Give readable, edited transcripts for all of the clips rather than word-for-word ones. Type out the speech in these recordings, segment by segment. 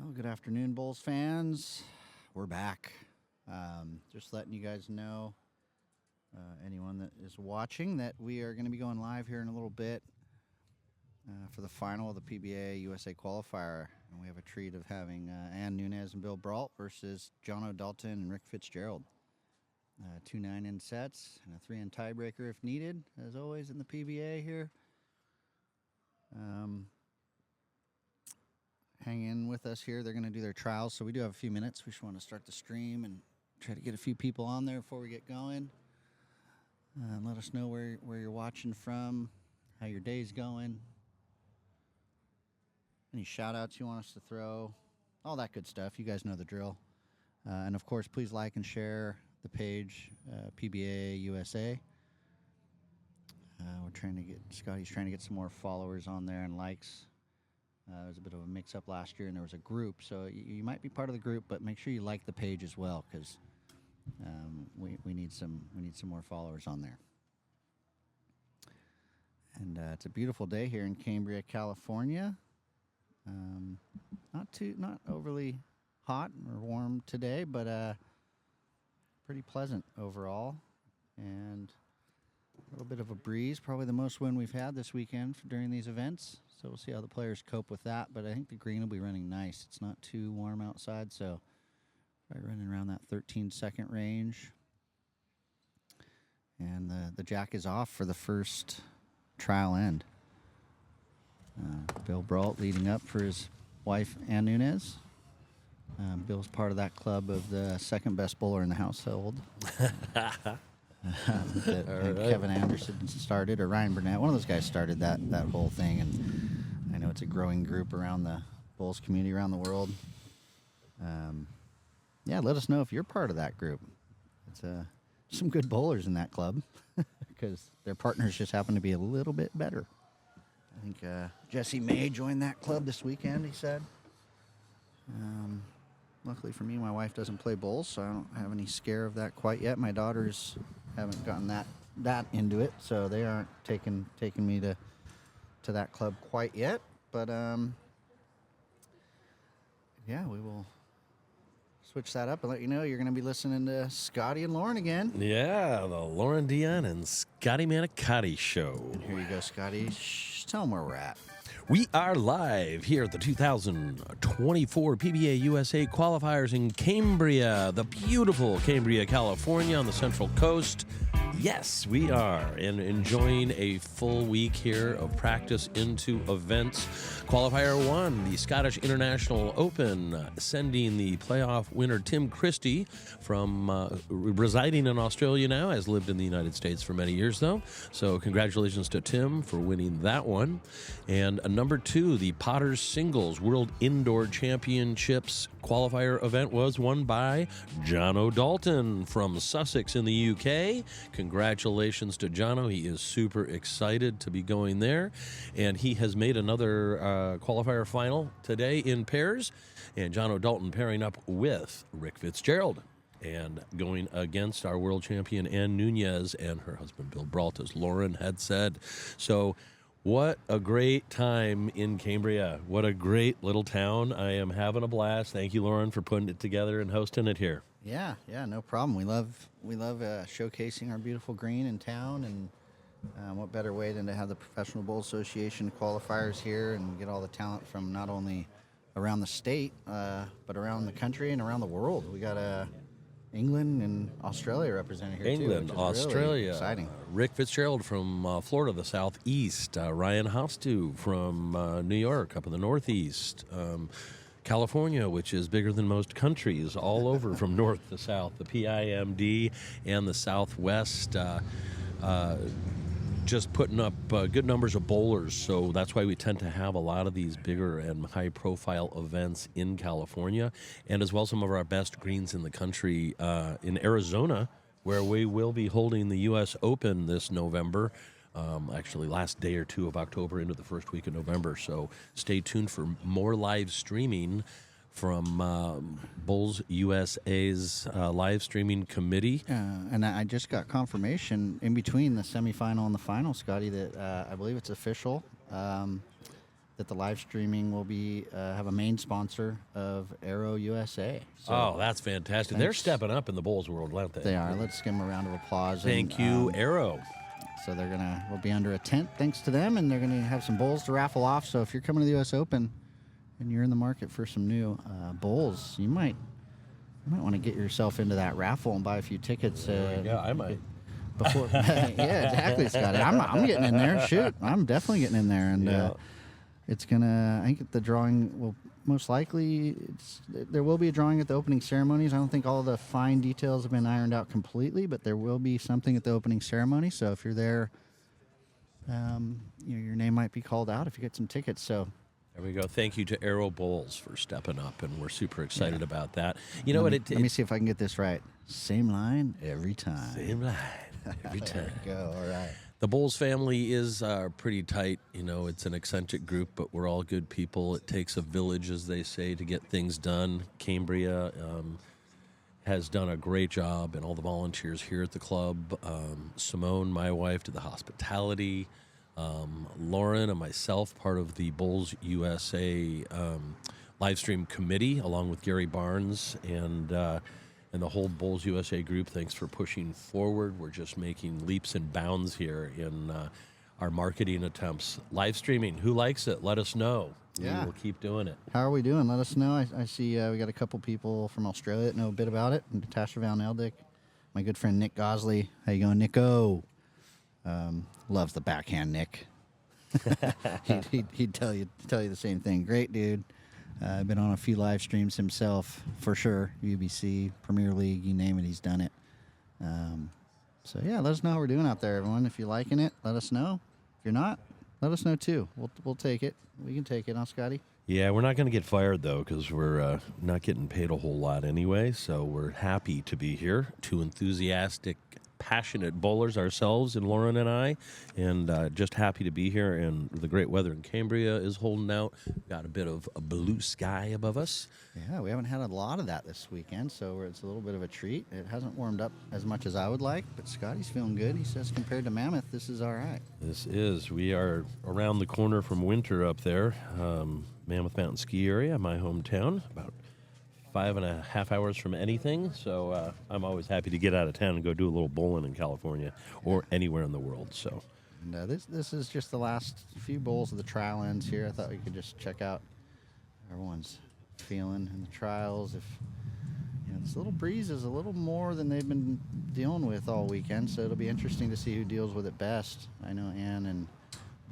Well, good afternoon, Bulls fans. We're back. Just letting you guys know, anyone that is watching, that we are going to be going live here in a little bit for the final of the PBA USA qualifier. And we have a treat of having NUNES and Bill BRAULT versus DALTON and Rick FITZGERALD. 2 9-in sets and a 3-in tiebreaker if needed, as always in the PBA here. Hang in with us here. They're going to do their trials, so we do have a few minutes. We just want to start the stream and try to get a few people on there before we get going. Let us know where you're watching from, how your day's going, any shout-outs you want us to throw, all that good stuff. You guys know the drill. And, of course, please like and share the page, PBA USA. Scotty's trying to get some more followers on there and likes. There was a bit of a mix-up last year, and there was a group, so you might be part of the group, but make sure you like the page as well, because we need some more followers on there. And it's a beautiful day here in Cambria, California. Not overly hot or warm today, but pretty pleasant overall, and a little bit of a breeze, probably the most wind we've had this weekend during these events. So we'll see how the players cope with that. But I think the green will be running nice. It's not too warm outside, so probably running around that 13-second range. And the jack is off for the first trial end. Bill BRAULT leading up for his wife, NUNES. Bill's part of that club of the second best bowler in the household. Kevin Anderson started, or Ryan Burnett. One of those guys started that whole thing, and I know it's a growing group around the Bulls community around the world. Yeah, let us know if you're part of that group. It's some good bowlers in that club because their partners just happen to be a little bit better. I think Jesse May joined that club this weekend, he said. Luckily for me, my wife doesn't play bowls, so I don't have any scare of that quite yet. My daughters haven't gotten that into it, so they aren't taking me to that club quite yet. But yeah, we will switch that up and let you know you're going to be listening to Scotty and Lauren again. Yeah, the Lauren Dion and Scotty Manicotti show. And here you go, Scotty. Tell them where we're at. We are live here at the 2024 PBA USA qualifiers in Cambria, the beautiful Cambria, California on the Central Coast. Yes, we are, and enjoying a full week here of practice into events. Qualifier 1, the Scottish International Open, sending the playoff winner Tim Christie from residing in Australia now, has lived in the United States for many years, though. So congratulations to Tim for winning that one. And number 2, the Potters Singles World Indoor Championships qualifier event was won by Jono Dalton from Sussex in the UK. Congratulations to Jono. He is super excited to be going there. And he has made another qualifier final today in pairs. And Jono Dalton pairing up with Rick FITZGERALD and going against our world champion Ann Nunez and her husband Bill BRAULT, as Lauren had said. So what a great time in Cambria. What a great little town. I am having a blast. Thank you, Lauren, for putting it together and hosting it here. Yeah, no problem. We love showcasing our beautiful green in town, and what better way than to have the Professional Bowl Association qualifiers here and get all the talent from not only around the state, but around the country and around the world. We got England and Australia represented here England, too, which is Australia, really exciting. Rick FITZGERALD from Florida, the southeast. Ryan Hostu from New York, up in the northeast. California, which is bigger than most countries, all over from north to south. The PIMD and the Southwest. Just putting up good numbers of bowlers, so that's why we tend to have a lot of these bigger and high-profile events in California, and as well some of our best greens in the country in Arizona, where we will be holding the U.S. Open this November, actually last day or two of October into the first week of November, so stay tuned for more live streaming from Bulls USA's live streaming committee. And I just got confirmation in between the semifinal and the final, Scotty, that I believe it's official. that the live streaming will be have a main sponsor of Aero USA. So Oh, that's fantastic. They're thanks. stepping up in the bowls world, aren't they? They are. Let's give them a round of applause. Thank you, Arrow. So we'll be under a tent thanks to them, and they're gonna have some bowls to raffle off. So if you're coming to the U.S. Open and you're in the market for some new bowls, you might want to get yourself into that raffle and buy a few tickets. Yeah, I might. Before, yeah, exactly, Scotty. I'm getting in there. Shoot, I'm definitely getting in there, and Yeah. it's gonna. I think the drawing will most likely. There will be a drawing at the opening ceremonies. I don't think all the fine details have been ironed out completely, but there will be something at the opening ceremony. So if you're there, your name might be called out if you get some tickets. So. There we go. Thank you to Arrow Bowls for stepping up, and we're super excited about that. You know what? Let me see if I can get this right. Same line every time. Same line every time. There we go. All right. The Bowles family is pretty tight. You know, it's an eccentric group, but we're all good people. It takes a village, as they say, to get things done. Cambria has done a great job, and all the volunteers here at the club. Simone, my wife, did the hospitality. Lauren and myself, part of the Bowles USA live stream committee, along with Gary Barnes and the whole Bowles USA group. Thanks for pushing forward. We're just making leaps and bounds here in our marketing attempts. Live streaming, who likes it? Let us know. Yeah. We'll keep doing it. How are we doing? Let us know. I see we got a couple people from Australia that know a bit about it. And Natasha Van Eldick, my good friend Nick Gosley. How you going, Nico? Loves the backhand, Nick. he'd tell you the same thing. Great dude. Been on a few live streams himself for sure. UBC, Premier League, you name it, he's done it. So yeah, let us know how we're doing out there, everyone. If you're liking it, let us know. If you're not, let us know too. We'll take it. We can take it, huh, Scotty? Yeah, we're not going to get fired, though, because we're not getting paid a whole lot anyway, so we're happy to be here. Two enthusiastic, passionate bowlers ourselves, and Lauren and I, and just happy to be here, and the great weather in Cambria is holding out. Got a bit of a blue sky above us. Yeah, we haven't had a lot of that this weekend, so it's a little bit of a treat. It hasn't warmed up as much as I would like, but Scotty's feeling good. He says compared to Mammoth, this is all right. We are around the corner from winter up there, Mammoth Mountain Ski Area, my hometown, about 5.5 hours from anything, so I'm always happy to get out of town and go do a little bowling in California or anywhere in the world. So, and this is just the last few bowls of the trial ends here. I thought we could just check out everyone's feeling in the trials. If this little breeze is a little more than they've been dealing with all weekend, so it'll be interesting to see who deals with it best. I know Ann and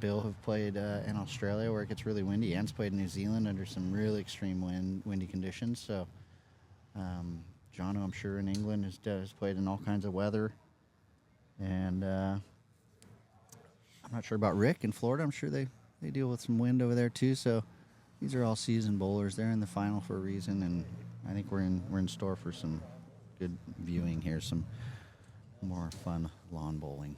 Bill have played in Australia where it gets really windy. Ann's played in New Zealand under some really extreme windy conditions. So Jono, I'm sure, in England has played in all kinds of weather. And I'm not sure about Rick in Florida. I'm sure they deal with some wind over there too. So these are all seasoned bowlers. They're in the final for a reason, and I think we're in store for some good viewing here, some more fun lawn bowling.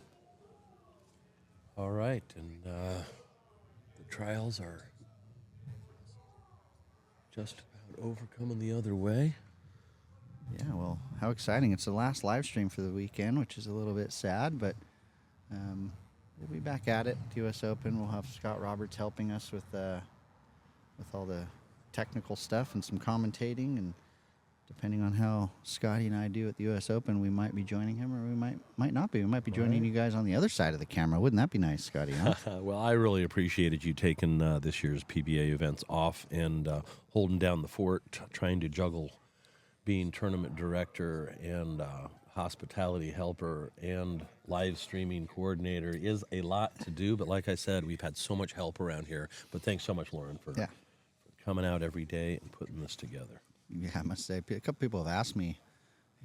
all right, and the trials are just about over, coming the other way. Yeah, well, how exciting. It's the last live stream for the weekend, which is a little bit sad, but we'll be back at it. The U.S. Open, we'll have Scott Roberts helping us with all the technical stuff and some commentating, and depending on how Scotty and I do at the U.S. Open, we might be joining him, or we might not be. We might be joining you guys on the other side of the camera. Wouldn't that be nice, Scotty? Huh? Well, I really appreciated you taking this year's PBA events off and holding down the fort, trying to juggle being tournament director and hospitality helper and live streaming coordinator is a lot to do. But like I said, we've had so much help around here. But thanks so much, Lauren, for coming out every day and putting this together. Yeah, I must say, a couple people have asked me,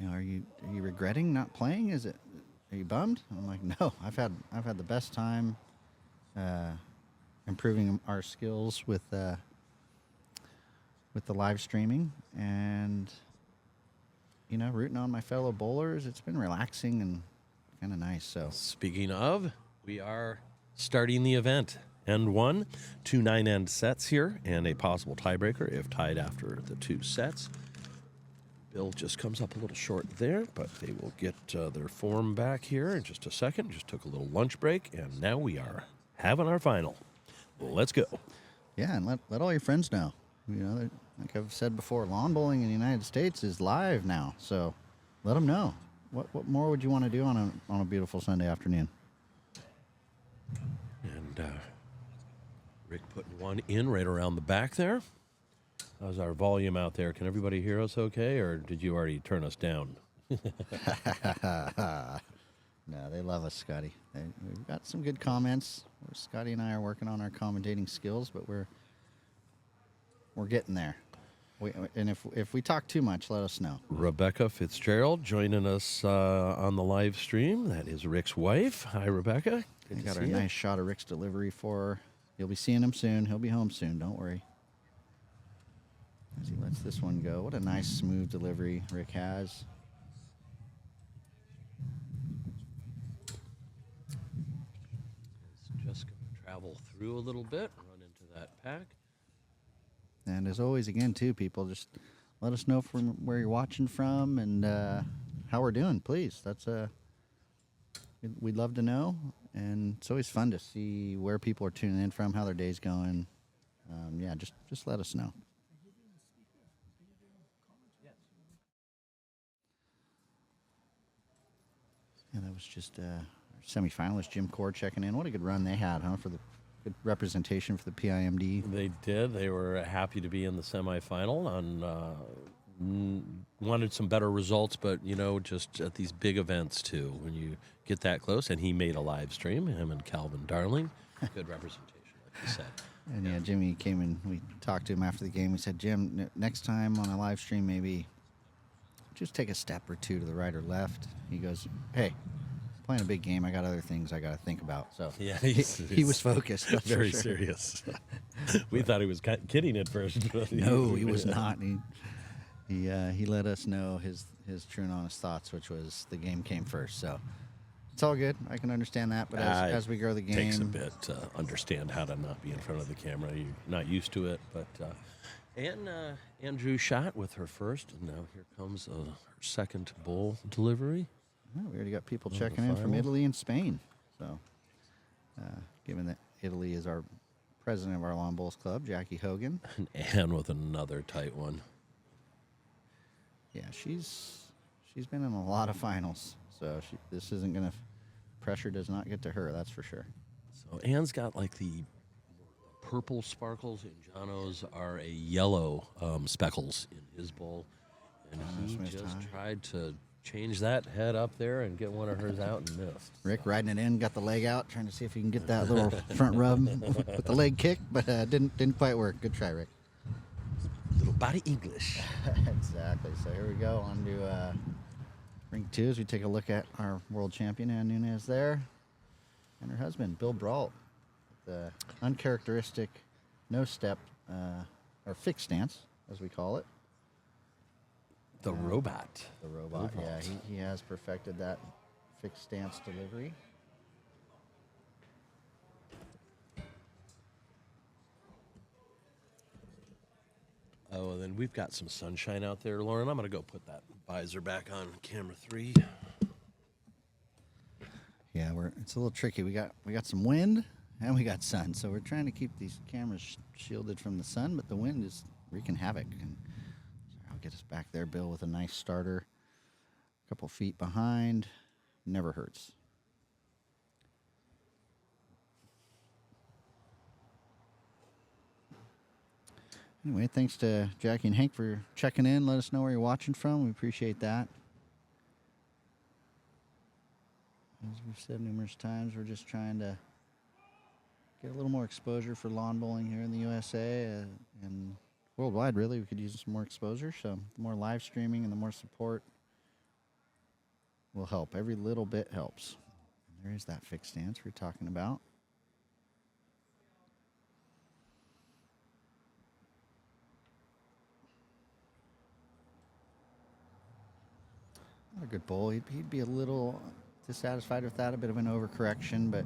are you regretting not playing? Are you bummed? I'm like, no. I've had the best time improving our skills with the live streaming, and rooting on my fellow bowlers. It's been relaxing and kind of nice. So speaking of, we are starting the event. End one, 2 9-end sets here, and a possible tiebreaker if tied after the 2 sets. Bill just comes up a little short there, but they will get their form back here in just a second. Just took a little lunch break, and now we are having our final. Let's go. Yeah, and let all your friends know. You know, like I've said before, lawn bowling in the United States is live now. So let them know. What more would you want to do on a beautiful Sunday afternoon? And Rick putting one in right around the back there. How's our volume out there? Can everybody hear us okay, or did you already turn us down? No, they love us, Scotty. We've got some good comments. Scotty and I are working on our commentating skills, but we're getting there. And if we talk too much, let us know. Rebecca Fitzgerald joining us on the live stream. That is Rick's wife. Hi, Rebecca. We Good got to our see nice shot of Rick's delivery for her. You'll be seeing him soon. He'll be home soon. Don't worry. As he lets this one go. What a nice, smooth delivery Rick has. It's just going to travel through a little bit, run into that pack. And as always, again, too, people, just let us know from where you're watching from and how we're doing, please. That's we'd love to know. And it's always fun to see where people are tuning in from, how their day's going. Yeah, just let us know. Yeah, that was just our semifinalist Jim Core checking in. What a good run they had, huh? For the good representation for the PIMD. They did. They were happy to be in the semifinal and wanted some better results, but, you know, just at these big events, too, when you get that close. And he made a live stream, him and Calvin Darling. Good representation, like you said. And yeah, Jimmy came in. We talked to him after the game. We said, Jim, next time on a live stream, maybe just take a step or two to the right or left. He goes, hey, playing a big game. I got other things I got to think about. So Yeah, he was focused. That's very for sure. serious. We thought he was kidding at first. But No, he was not. He let us know his true and honest thoughts, which was the game came first. So it's all good. I can understand that. But as we grow the game, takes a bit to understand how to not be in front of the camera. You're not used to it. But Andrew shot with her first, and now here comes her second bowl delivery. well, we already got people checking in from Italy and Spain. So given that Italy is our president of our Lawn Bowls Club, Jackie Hogan. And Ann with another tight one. Yeah, she's been in a lot of finals. So this isn't going to, pressure does not get to her, that's for sure. So Ann's got like the purple sparkles, and Jono's are a yellow speckles in his bowl. And he just tried to change that head up there and get one of hers out and missed. Rick riding it in, got the leg out, trying to see if he can get that little front rub with the leg kick, but didn't quite work. Good try, Rick. Little body English. Exactly. So here we go on to ring 2 as we take a look at our world champion, Ann Nunes there, and her husband, Bill BRAULT. The uncharacteristic no-step or fixed stance, as we call it. The robot. The robot, yeah. He has perfected that fixed stance delivery. Oh, and then we've got some sunshine out there, Lauren. I'm going to go put that visor back on camera 3. Yeah, it's a little tricky. We got some wind and we got sun, so we're trying to keep these cameras shielded from the sun, but the wind is wreaking havoc. And I'll get us back there, Bill, with a nice starter. A couple feet behind. Never hurts. Anyway, thanks to Jackie and Hank for checking in. Let us know where you're watching from. We appreciate that. As we've said numerous times, we're just trying to get a little more exposure for lawn bowling here in the USA and worldwide, really. We could use some more exposure, so the more live streaming and the more support will help. Every little bit helps. And there is that fixed stance we're talking about. Not a good bowl. He'd be a little dissatisfied with that, a bit of an overcorrection, but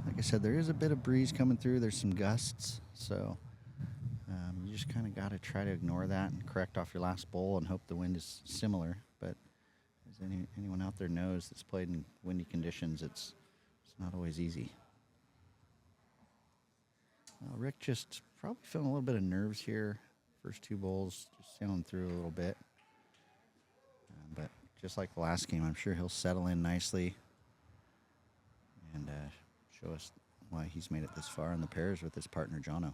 like I said, there is a bit of breeze coming through. There's some gusts, so you just kind of got to try to ignore that and correct off your last bowl and hope the wind is similar. But as anyone out there knows that's played in windy conditions, it's not always easy. Rick just probably feeling a little bit of nerves here. First 2 bowls, just sailing through a little bit. But just like the last game, I'm sure he'll settle in nicely and show us why he's made it this far in the pairs with his partner, Jono.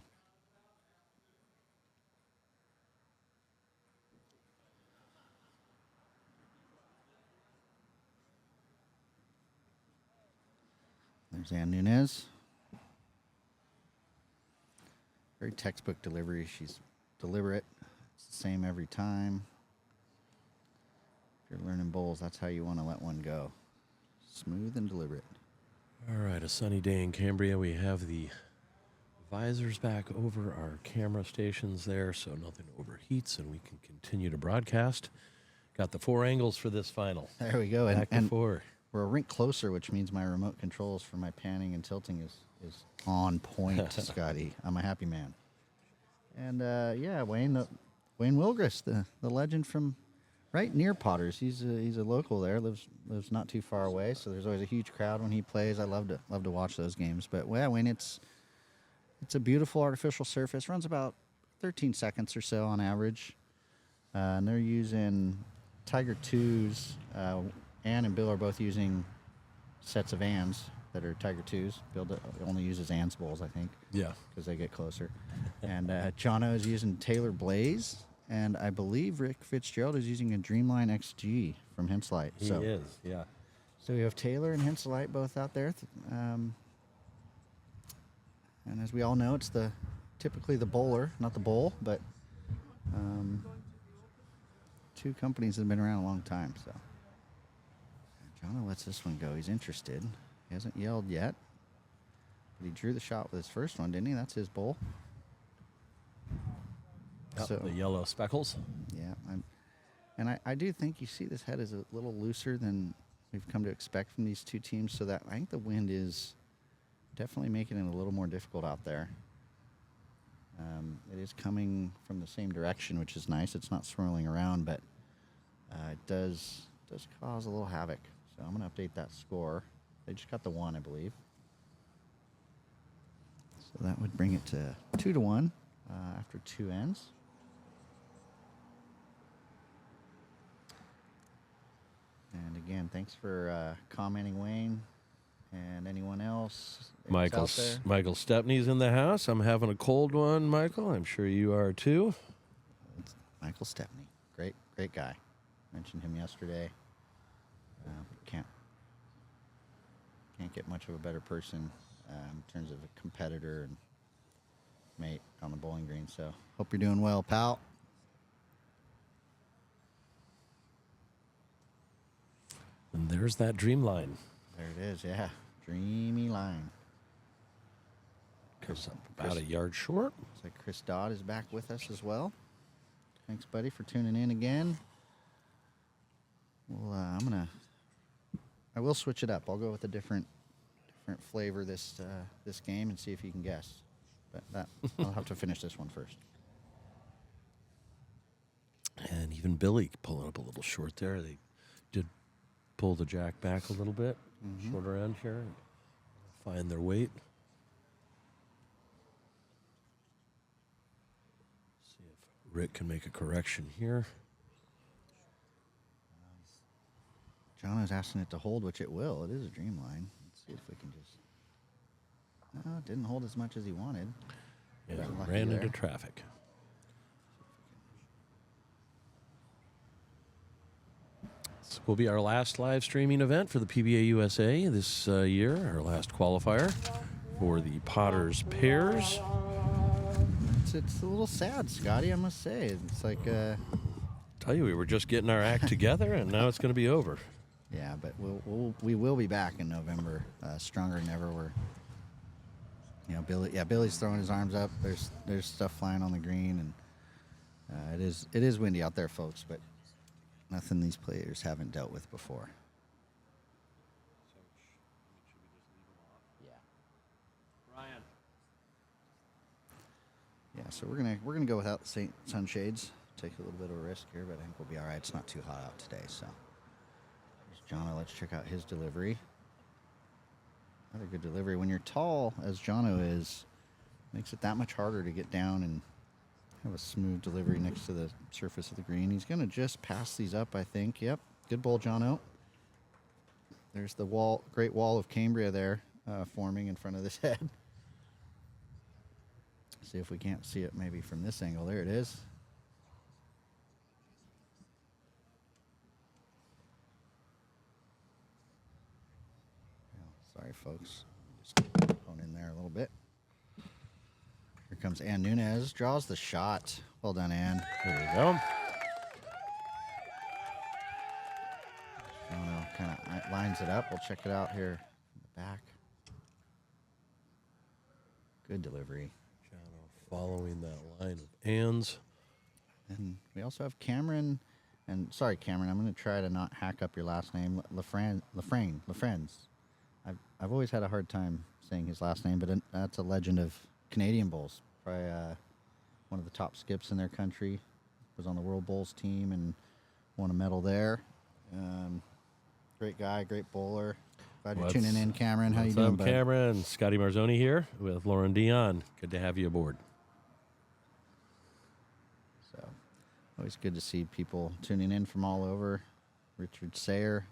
There's NUNES. Very textbook delivery. She's deliberate. It's the same every time. If you're learning bowls, that's how you want to let one go. Smooth and deliberate. All right, a sunny day in Cambria. We have the visors back over our camera stations there so nothing overheats and we can continue to broadcast. Got the 4 angles for this final. There we go. Back to 4. We're a rink closer, which means my remote controls for my panning and tilting is on point, Scotty. I'm a happy man. And yeah, Wayne Wilgris, the legend from right near Potters. He's a local there. Lives not too far away. So there's always a huge crowd when he plays. I love to watch those games. But yeah, Wayne, it's a beautiful artificial surface. Runs about 13 seconds or so on average. And they're using Tiger 2s. Ann and Bill are both using sets of Anns that are Tiger 2s. Bill only uses Ann's bowls, I think. Yeah. Because they get closer. And Jono is using Taylor Blaze. And I believe Rick Fitzgerald is using a Dreamline XG from Henselite. He is, yeah. So we have Taylor and Henselite both out there. And as we all know, it's typically the bowler, not the bowl, but 2 companies that have been around a long time. So Jono lets this one go. He's interested. He hasn't yelled yet. But he drew the shot with his first one, didn't he? That's his bowl. So, the yellow speckles. Yeah. I do think you see this head is a little looser than we've come to expect from these 2 teams. So that I think the wind is definitely making it a little more difficult out there. It is coming from the same direction, which is nice. It's not swirling around, but it does cause a little havoc. So I'm going to update that score. They just got the 1, I believe. So that would bring it to 2-1 after 2 ends. And again, thanks for commenting, Wayne, and anyone else. Michael Stepney's in the house. I'm having a cold one, Michael. I'm sure you are too. It's Michael Stepney, great guy. Mentioned him yesterday. Can't get much of a better person in terms of a competitor and mate on the bowling green. So hope you're doing well, pal. And there's that dream line. There it is, yeah. Dreamy line. Comes up about a yard short. Looks like Chris Dodd is back with us as well. Thanks, buddy, for tuning in again. Well, I will switch it up. I'll go with a different flavor this game and see if you can guess. But I'll have to finish this one first. And even Billy pulling up a little short there. They did pull the jack back a little bit, shorter end here, find their weight. See if Rick can make a correction here. Jono's asking it to hold, which it will. It is a dream line. Let's see if we can just... No, it didn't hold as much as he wanted. Yeah, ran into traffic. This will be our last live streaming event for the PBA USA this year, our last qualifier for the Potters pairs. It's a little sad, Scotty, I must say. It's like... Tell you, we were just getting our act together, and now it's going to be over. Yeah, but we will be back in November, stronger than ever. We're, Billy's throwing his arms up. There's stuff flying on the green, and it is windy out there, folks. But nothing these players haven't dealt with before. Yeah. Ryan. Yeah, so we're gonna go without the sunshades. Take a little bit of a risk here, but I think we'll be all right. It's not too hot out today, so. There's Jono. Let's check out his delivery. Another good delivery. When you're tall, as Jono is, Makes it that much harder to get down and have a smooth delivery next to the surface of the green. He's going to just pass these up, I think. Yep, good bowl, Jono. There's the wall, great wall of Cambria there forming in front of this head. See if we can't see it maybe from this angle. There it is. Sorry, folks. Just hone in there a little bit. Here comes NUNES. Draws the shot. Well done, Ann. There we go. Jono kind of lines it up. We'll check it out here in the back. Good delivery. Jono following that line of ands. And we also have Cameron. And sorry, Cameron, I'm going to try to not hack up your last name. Lafrenz. I've always had a hard time saying his last name, but that's a legend of Canadian bowls. Probably one of the top skips in their country. Was on the World Bowls team and won a medal there. Great guy, great bowler. Glad you're tuning in, Cameron. How you doing, bud? Cameron? Scotty Marzoni here with Lauren Dion. Good to have you aboard. So, always good to see people tuning in from all over. Richard Sayer.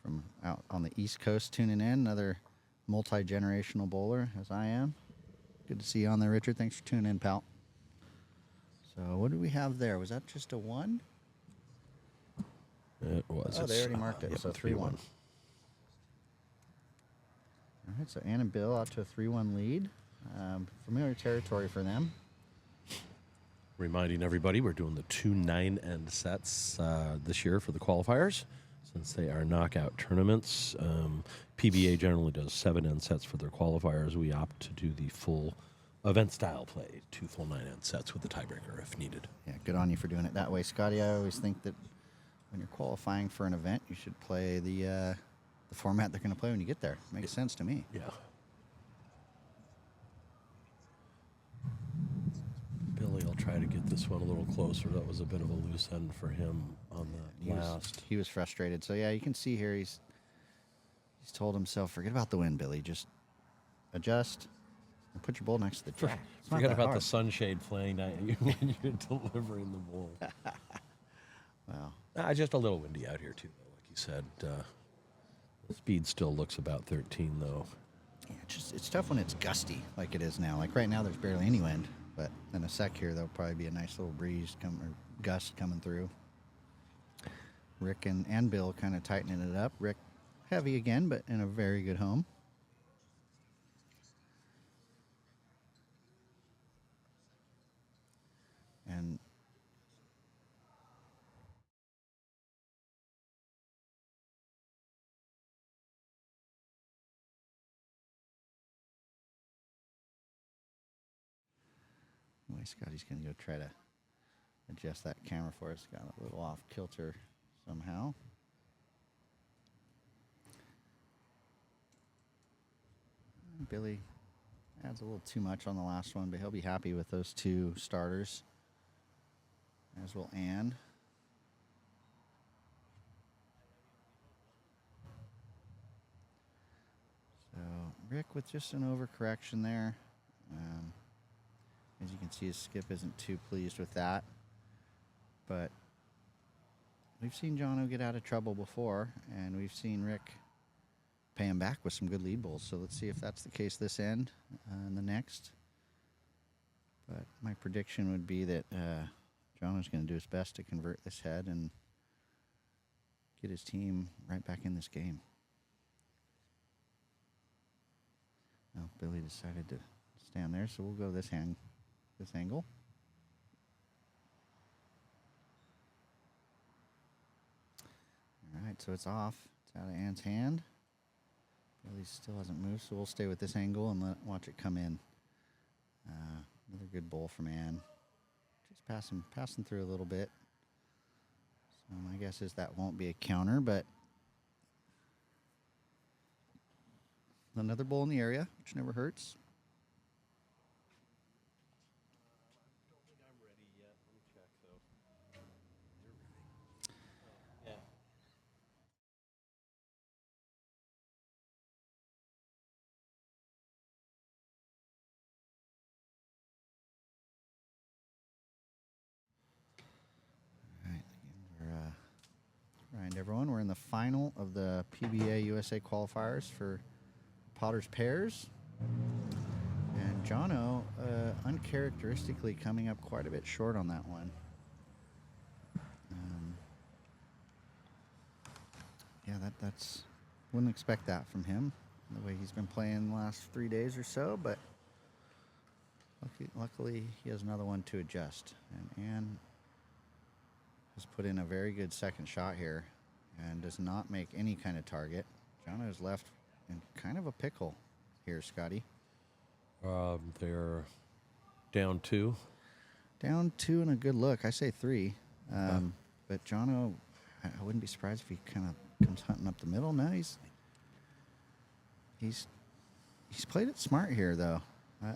From out on the East Coast tuning in, another multi-generational bowler, as I am. Good to see you on there, Richard. Thanks for tuning in, pal. So what did we have there? Was that just a 1? It was. Oh, they already marked it, yep, so 3-1. All right, so Ann and Bill out to a 3-1 lead. Familiar territory for them. Reminding everybody, we're doing the 2 9-end sets this year for the qualifiers. Since they are knockout tournaments, PBA generally does 7-end sets for their qualifiers. We opt to do the full event-style play, 2 full 9-end sets with the tiebreaker if needed. Yeah, good on you for doing it that way, Scotty. I always think that when you're qualifying for an event, you should play the format they're going to play when you get there. Makes sense to me. Yeah. Billy will try to get this one a little closer. That was a bit of a loose end for him on the last. He was frustrated. So, yeah, you can see here he's told himself, forget about the win, Billy. Just adjust and put your bowl next to the jack. Forget about the sunshade playing when you're delivering the bowl. Wow. Just a little windy out here, too, though. Like you said, the speed still looks about 13, though. Yeah, it's tough when it's gusty like it is now. Like right now, there's barely any wind. But in a sec here, there'll probably be a nice little breeze or gust coming through. Rick and Bill kind of tightening it up. Rick heavy again, but in a very good home. And Scotty's going to go try to adjust that camera for us. Got a little off kilter somehow. Billy adds a little too much on the last one, but he'll be happy with those 2 starters, as will Ann. So Rick with just an overcorrection there. As you can see, his skip isn't too pleased with that. But we've seen Jono get out of trouble before, and we've seen Rick pay him back with some good lead bowls. So let's see if that's the case this end and the next. But my prediction would be that Jono's going to do his best to convert this head and get his team right back in this game. Now Billy decided to stand there, so we'll go this angle. All right, so it's off. It's out of Ann's hand. Billy still hasn't moved, so we'll stay with this angle and watch it come in. Another good bowl from Ann. Just passing through a little bit. So my guess is that won't be a counter, but another bowl in the area, which never hurts. Remind everyone, we're in the final of the PBA USA qualifiers for Potter's pairs. And Jono, uncharacteristically coming up quite a bit short on that one. Yeah, that's wouldn't expect that from him, the way he's been playing the last 3 days or so, but luckily he has another one to adjust. And Ann has put in a very good second shot here and does not make any kind of target. Jono is left in kind of a pickle here, Scotty. They're down 2. Down 2 and a good look. I say 3. But Jono, I wouldn't be surprised if he kind of comes hunting up the middle. No, he's played it smart here, though.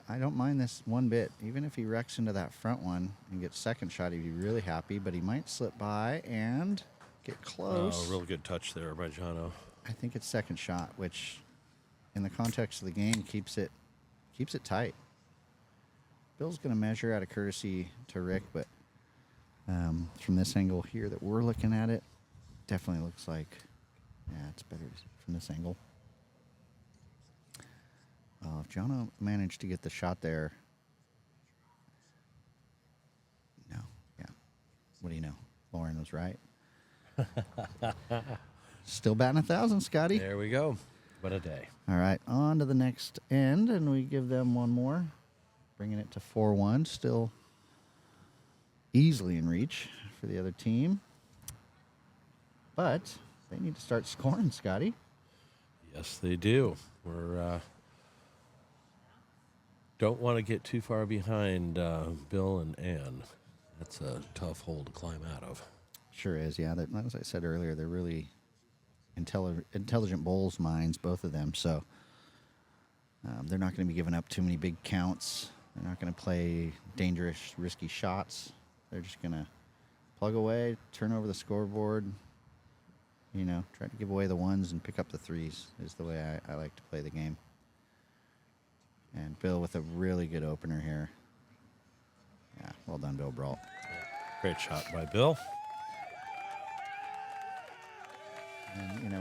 I don't mind this one bit. Even if he wrecks into that front one and gets second shot, he'd be really happy. But he might slip by and get close. Oh, real good touch there by Jono. I think it's second shot, which, in the context of the game, keeps it tight. Bill's going to measure out of courtesy to Rick, but from this angle here that we're looking at it, definitely looks like, yeah, it's better from this angle. If Jono managed to get the shot there, no, yeah. What do you know? Lauren was right. Still batting 1,000, Scotty. There we go. What a day. All right, on to the next end, and we give them one more, bringing it to 4-1. Still easily in reach for the other team. But they need to start scoring, Scotty. Yes, they do. We're don't want to get too far behind Bill and Ann. That's a tough hole to climb out of. Sure is, yeah. As I said earlier, they're really intelligent bowls minds, both of them. So they're not going to be giving up too many big counts. They're not going to play dangerous, risky shots. They're just going to plug away, turn over the scoreboard, try to give away the ones and pick up the threes is the way I like to play the game. And Bill with a really good opener here. Yeah, well done, Bill Brault. Great shot by Bill. And,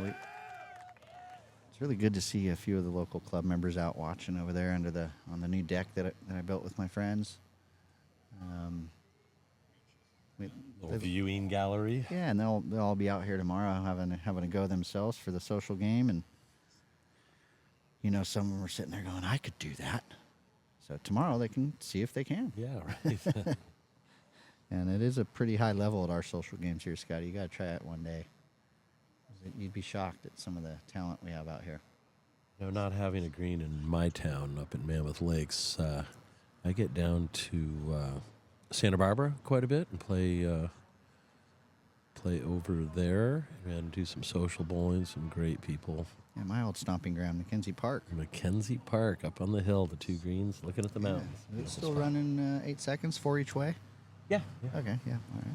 it's really good to see a few of the local club members out watching over there on the new deck that I built with my friends. Little viewing gallery. Yeah, and they'll all be out here tomorrow having a go themselves for the social game. And, some of them are sitting there going, I could do that. So tomorrow they can see if they can. Yeah, right. And it is a pretty high level at our social games here, Scotty. You got to try it one day. You'd be shocked at some of the talent we have out here. Not having a green in my town up in Mammoth Lakes, I get down to Santa Barbara quite a bit and play over there and do some social bowling, some great people. Yeah, my old stomping ground, Mackenzie Park. Mackenzie Park, up on the hill, the 2 greens, looking at the mountains. Yeah. It's still running 8 seconds, 4 each way? Yeah. Okay, yeah, all right.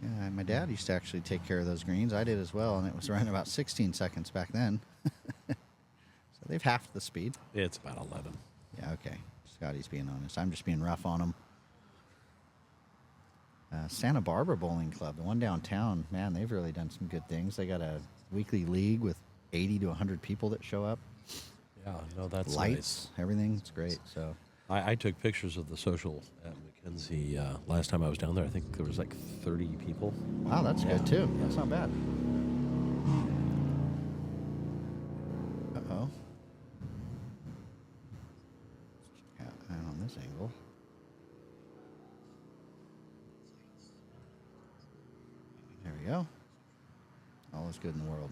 Yeah, my dad used to actually take care of those greens. I did as well, and it was running about 16 seconds back then. So they've halved the speed. It's about 11. Yeah, okay. Scotty's being honest. I'm just being rough on them. Santa Barbara Bowling Club, the one downtown, man, they've really done some good things. They got a weekly league with 80 to 100 people that show up. Yeah, no, that's lights, nice. Everything's great. So I took pictures of the social at Mackenzie last time I was down there. I think there was like 30 people. Wow, that's good too. That's not bad. Uh-oh. Yeah, on this angle. There we go. All is good in the world.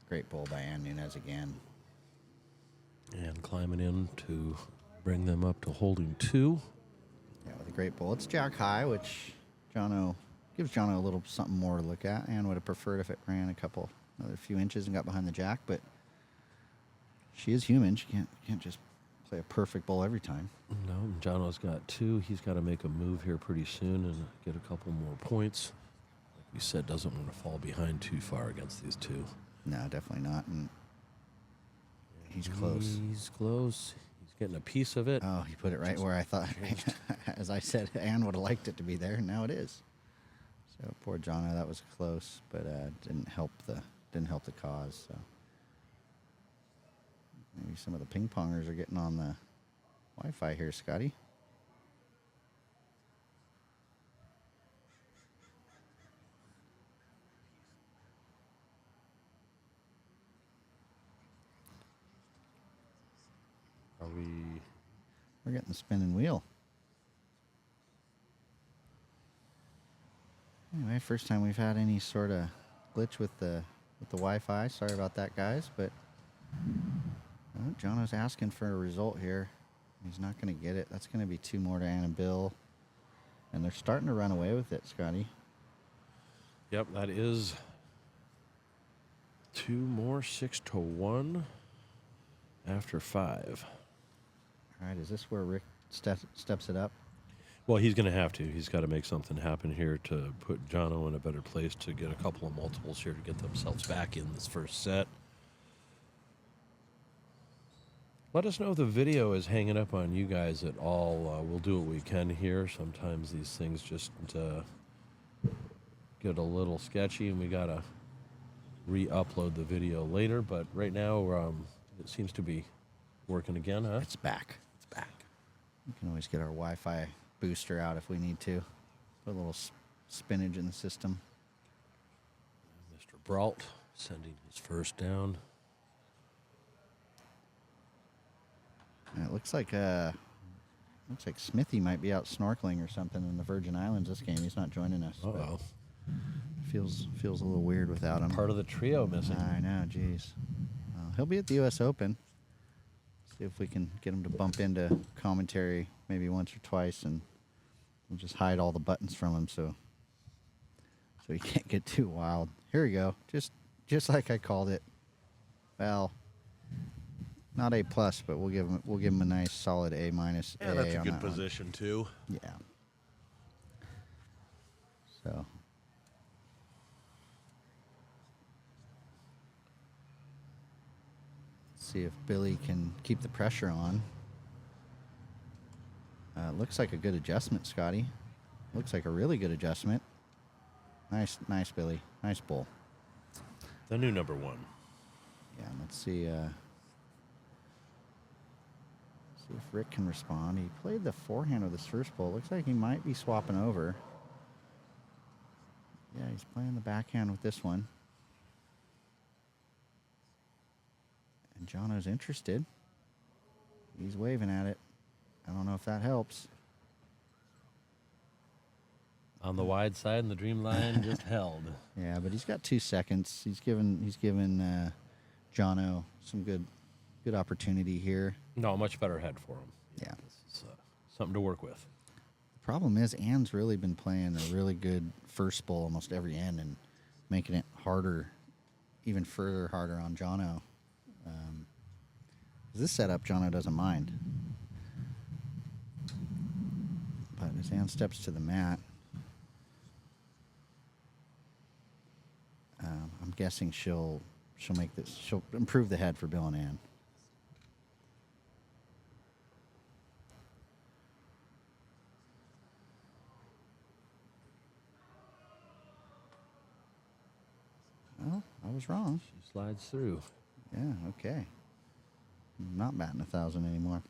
Great bowl by Ann Nunez again. And climbing in to bring them up to holding 2. Yeah, with a great bowl. It's jack high, which gives Jono a little something more to look at. Ann would have preferred if it ran another few inches and got behind the jack, but she is human. She can't just play a perfect bowl every time. No, Jono's got 2. He's got to make a move here pretty soon and get a couple more points. Like we said, doesn't want to fall behind too far against these 2. No, definitely not. And he's close. He's close. He's getting a piece of it. Oh, he put it right where I thought, as I said, Ann would have liked it to be there, and now it is. So poor Jono, that was close, but didn't help the cause. So maybe some of the ping pongers are getting on the Wi-Fi here, Scotty. We're getting the spinning wheel. Anyway, first time we've had any sort of glitch with the Wi-Fi. Sorry about that, guys. But Jono's asking for a result here. He's not going to get it. That's going to be 2 more to Ann and Bill, and they're starting to run away with it, Scotty. Yep, that is 2 more, 6-1 after 5. All right, is this where Rick steps it up? Well, he's going to have to. He's got to make something happen here to put Jono in a better place to get a couple of multiples here to get themselves back in this first set. Let us know if the video is hanging up on you guys at all. We'll do what we can here. Sometimes these things just get a little sketchy, and we got to re-upload the video later. But right now, it seems to be working again, huh? It's back. It's back. We can always get our Wi-Fi booster out if we need to. Put a little spinach in the system. Mr. BRAULT sending his first down. And it looks like Smithy might be out snorkeling or something in the Virgin Islands this game. He's not joining us. Uh-oh. Feels a little weird without him. Part of the trio missing. I know, geez. He'll be at the U.S. Open. See if we can get him to bump into commentary maybe once or twice, and we'll just hide all the buttons from him so he can't get too wild. Here we go. Just like I called it. Well, not A+, but we'll give him a nice solid A-. Yeah, that's a good position too. Yeah. So. See if Billy can keep the pressure on. Looks like a good adjustment, Scotty. Looks like a really good adjustment. Nice, Billy. Nice bull. The new number 1. Yeah, let's see. See if Rick can respond. He played the forehand with his first bull. Looks like he might be swapping over. Yeah, he's playing the backhand with this one. And Jono's interested. He's waving at it. I don't know if that helps. On the wide side, and the dream line just held. Yeah, but he's got 2 seconds. He's given Jono some good opportunity here. No, much better head for him. Yeah. This is something to work with. The problem is Ann's really been playing a really good first bowl almost every end and making it harder, even further harder on Jono. This setup, Jono doesn't mind. But as Ann steps to the mat, I'm guessing she'll improve the head for Bill and Ann. Well, I was wrong. She slides through. Yeah, okay. I'm not batting 1,000 anymore.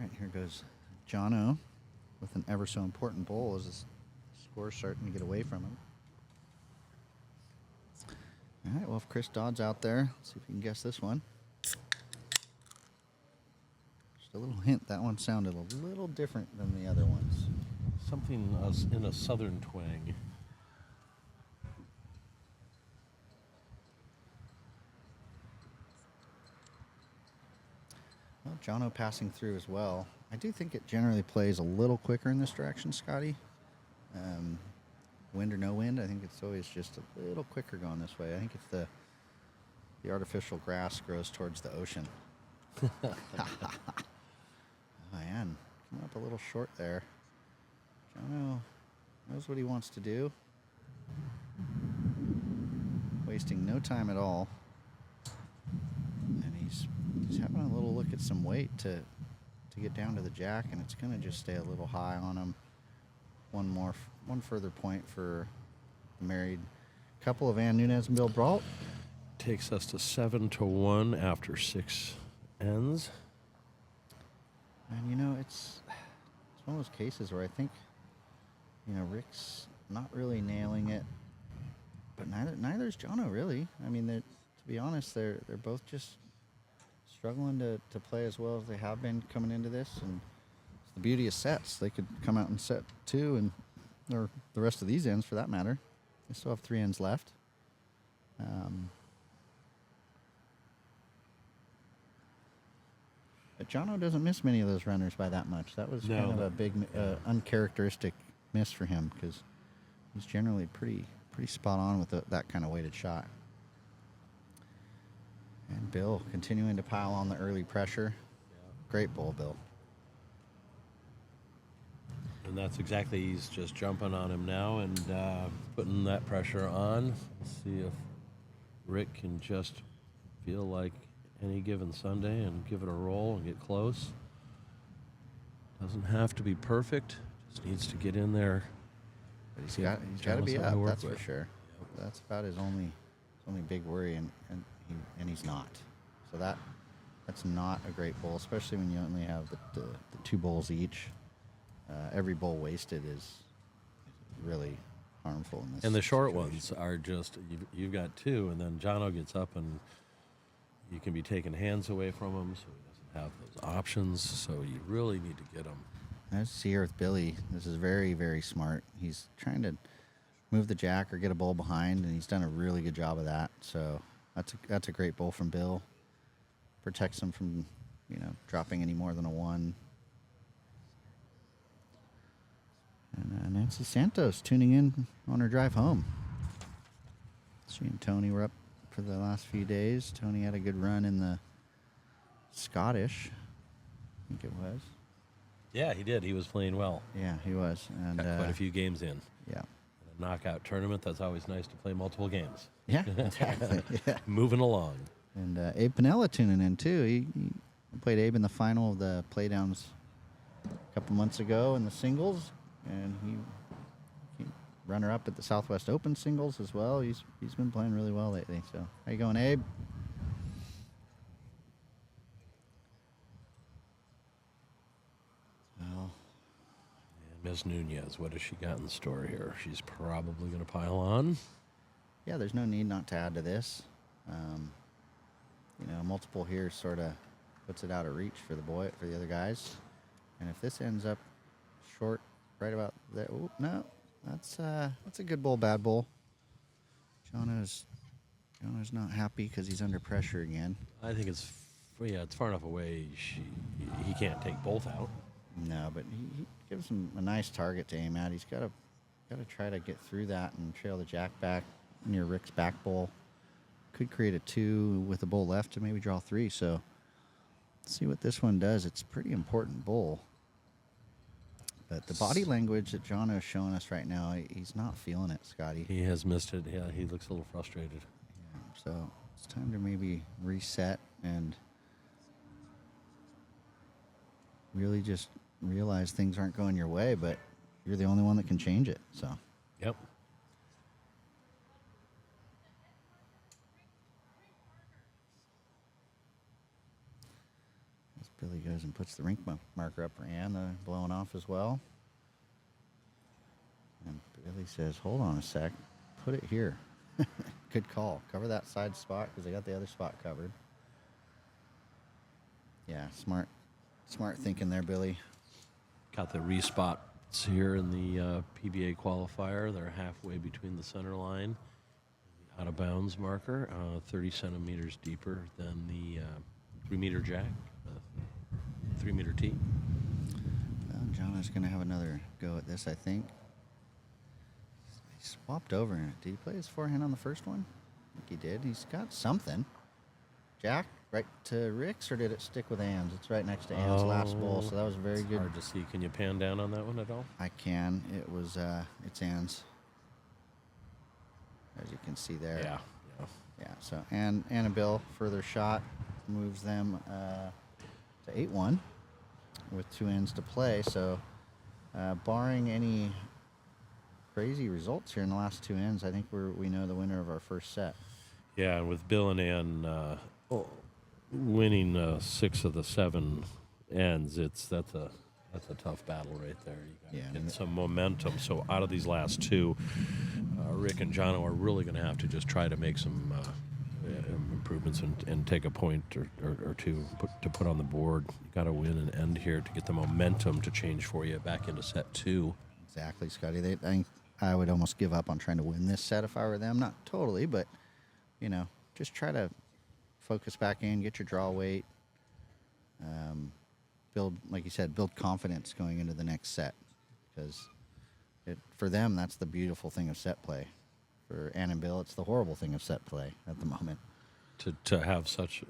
All right, here goes Jono with an ever so important bowl as his score's starting to get away from him. All right, well, if Chris Dodd's out there, let's see if we can guess this one. A little hint, that one sounded a little different than the other ones. Something in a southern twang. Well, Jono passing through as well. I do think it generally plays a little quicker in this direction, Scotty. Wind or no wind, I think it's always just a little quicker going this way. I think it's the artificial grass grows towards the ocean. Man, coming up a little short there. Jono knows what he wants to do. Wasting no time at all. He's having a little look at some weight to get down to the jack, and it's going to just stay a little high on him. One further point for the married couple of Nunez and Bill Brault. Takes us to 7-1 after 6 ends. And you know, it's one of those cases where I think, you know, Rick's not really nailing it, but neither is Jono really. I mean, to be honest, they're both just struggling to play as well as they have been coming into this, and it's the beauty of sets. They could come out in set 2 or the rest of these ends for that matter. They still have 3 ends left. But Jono doesn't miss many of those runners by that much. That was kind of a big, uncharacteristic miss for him, because he's generally pretty spot on with that kind of weighted shot. And Bill continuing to pile on the early pressure. Great bowl, Bill. And that's exactly, he's just jumping on him now and putting that pressure on. Let's see if Rick can just feel like any given Sunday and give it a roll and get close. Doesn't have to be perfect, just needs to get in there. But he's got to be up, that's for sure. Yep. That's about his only big worry, and he's not. So that's not a great bowl, especially when you only have the 2 bowls each. Every bowl wasted is really harmful in this. And the short situation. ones are just, you've got 2, and then Jono gets up and you can be taking hands away from him, so he doesn't have those options. So you really need to get him. As you see here with Billy, this is very, very smart. He's trying to move the jack or get a bowl behind, and he's done a really good job of that. So that's a great bowl from Bill. Protects him from, you know, dropping any more than a 1. And Nancy Santos tuning in on her drive home. She and Tony were up for the last few days. Tony had a good run in the Scottish, I think it was. Yeah, he did. He was playing well. Yeah, he was. And got quite a few games in. Yeah. In a knockout tournament, that's always nice to play multiple games. Yeah, exactly. Yeah. Moving along. And Abe Pinella tuning in too. He played Abe in the final of the playdowns a couple months ago in the singles, and he runner up at the Southwest Open singles as well. He's been playing really well lately. So how you going, Abe? Well, and Ms. Nunez, what has she got in store here? She's probably going to pile on. Yeah, there's no need not to add to this. You know, multiple here sort of puts it out of reach for the other guys. And if this ends up short right about there, oh, no, that's a good bowl, bad bowl. Jono's not happy because he's under pressure again. I think it's far enough away. He can't take both out. No, but he gives him a nice target to aim at. He's got to try to get through that and trail the jack back near Rick's back bowl. Could create a 2 with the bowl left to maybe draw 3. So let's see what this one does. It's a pretty important bowl. But the body language that Jono is showing us right now, he's not feeling it, Scotty. He has missed it. Yeah, he looks a little frustrated. Yeah, so it's time to maybe reset and really just realize things aren't going your way, but you're the only one that can change it. So. Yep. As Billy goes and puts the rink marker up for Ann, blowing off as well. And Billy says, hold on a sec. Put it here. Good call. Cover that side spot because they got the other spot covered. Yeah, smart thinking there, Billy. Got the respots here in the PBA qualifier. They're halfway between the center line and the out-of-bounds marker, 30 centimeters deeper than the 3-meter jack, 3-meter tee. Well, Jono's going to have another go at this, I think. He swapped over. Did he play his forehand on the first one? I think he did. He's got something. Jack, right to Rick's, or did it stick with Ann's? It's right next to Ann's last bowl, so that was very good. Hard to see. Can you pan down on that one at all? I can. It was, it's Ann's. As you can see there. Yeah. Yeah, so Ann and Bill, further shot. moves them to 8-1 with 2 ends to play. So, barring any crazy results here in the last 2 ends, I think we know the winner of our first set. Yeah, and with Bill and Ann winning 6 of the 7 ends, that's a tough battle right there. You got to get some momentum. So out of these last 2, Rick and Jono are really going to have to just try to make some improvements and take a point or two to put on the board. You got to win and end here to get the momentum to change for you back into set 2. Exactly, Scotty. I would almost give up on trying to win this set if I were them. Not totally, but just try to focus back in, get your draw weight, build, like you said, build confidence going into the next set, because for them, that's the beautiful thing of set play. For Ann and Bill, it's the horrible thing of set play at the moment. To have such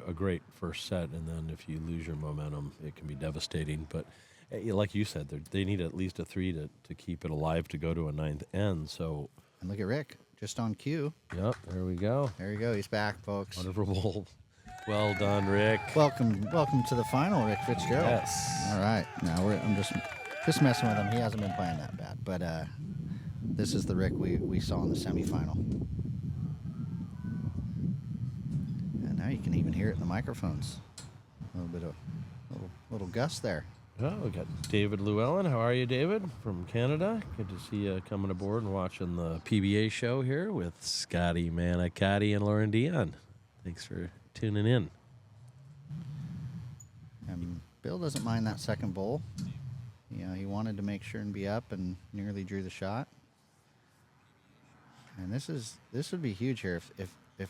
a great first set, and then if you lose your momentum, it can be devastating. But like you said, they need at least a 3 to keep it alive to go to a 9th end. So, and look at Rick, just on cue. Yep, there we go. There you go. He's back, folks. Wonderful. Well done, Rick. Welcome to the final, Rick FITZGERALD. Yes. All right. Now I'm just messing with him. He hasn't been playing that bad, but this is the Rick we saw in the semifinal. And now you can even hear it in the microphones. A little bit of little gust there. Oh, we got David Llewellyn. How are you, David, from Canada? Good to see you coming aboard and watching the PBA show here with Scotty Manicotti and Lauren Dion. Thanks for tuning in. Bill doesn't mind that second bowl. He wanted to make sure and be up and nearly drew the shot. And this would be huge here if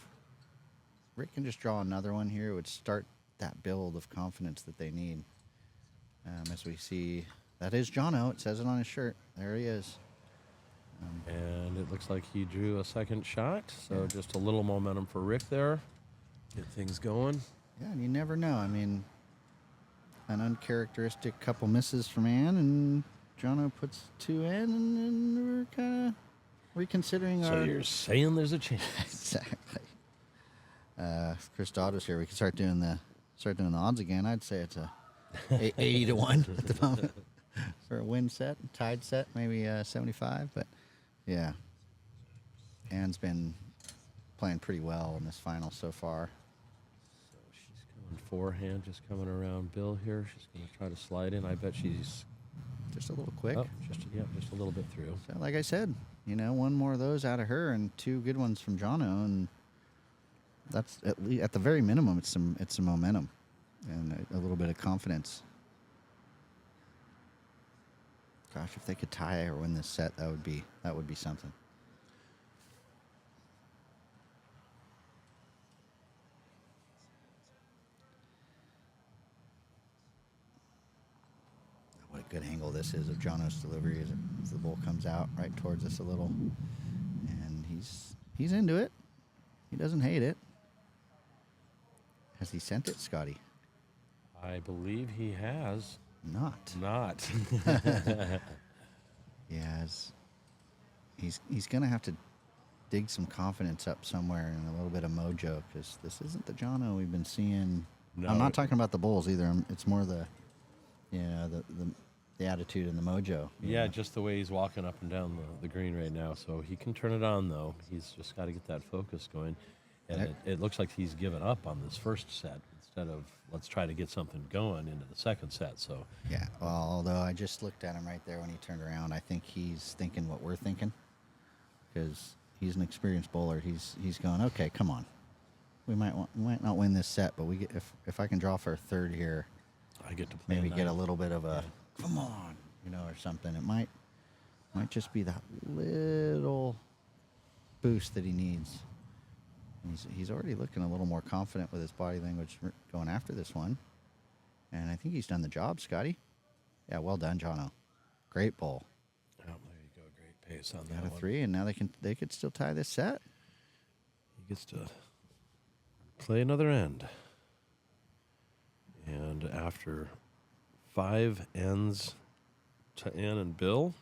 Rick can just draw another one here. It would start that build of confidence that they need. As we see, that is Jono. It says it on his shirt. There he is. And it looks like he drew a second shot. So just a little momentum for Rick there. Get things going. Yeah, and you never know. I mean, an uncharacteristic couple misses from Ann, and Jono puts 2 in, and we're kind of reconsidering So you're saying there's a chance. Exactly. If Chris Dodd was here, we could start doing the odds again. I'd say it's a 80-1 at the moment for a win set, tied set, maybe 75. But yeah, Ann's been playing pretty well in this final so far. So she's coming forehand, just coming around Bill here. She's going to try to slide in. I bet she's just a little quick. Oh, just a little bit through. So like I said, one more of those out of her and 2 good ones from Jono, and that's at the very minimum, it's some momentum and a little bit of confidence. Gosh, if they could tie or win this set, that would be something. What a good angle this is of Jono's delivery as the ball comes out right towards us a little, and he's into it. He doesn't hate it. Has he sent it, Scotty? I believe he has. Not. Yes. He's going to have to dig some confidence up somewhere and a little bit of mojo, because this isn't the Jono we've been seeing. No, I'm not talking about the Bulls either. It's more the attitude and the mojo. Yeah, just the way he's walking up and down the green right now. So he can turn it on, though. He's just got to get that focus going. And it looks like he's given up on this first set instead of let's try to get something going into the second set. So yeah, well, although I just looked at him right there when he turned around, I think he's thinking what we're thinking, because he's an experienced bowler. He's going, okay, come on, we might not win this set, but we get, if I can draw for a third here, I get to play maybe get a little bit of a come on, or something. It might just be that little boost that he needs. He's already looking a little more confident with his body language going after this one. And I think he's done the job, Scotty. Yeah, well done, Jono. Great bowl. Oh, there you go. Great pace on that Out of one. 3, and now they could still tie this set. He gets to play another end. And after 5 ends to Ann and Bill,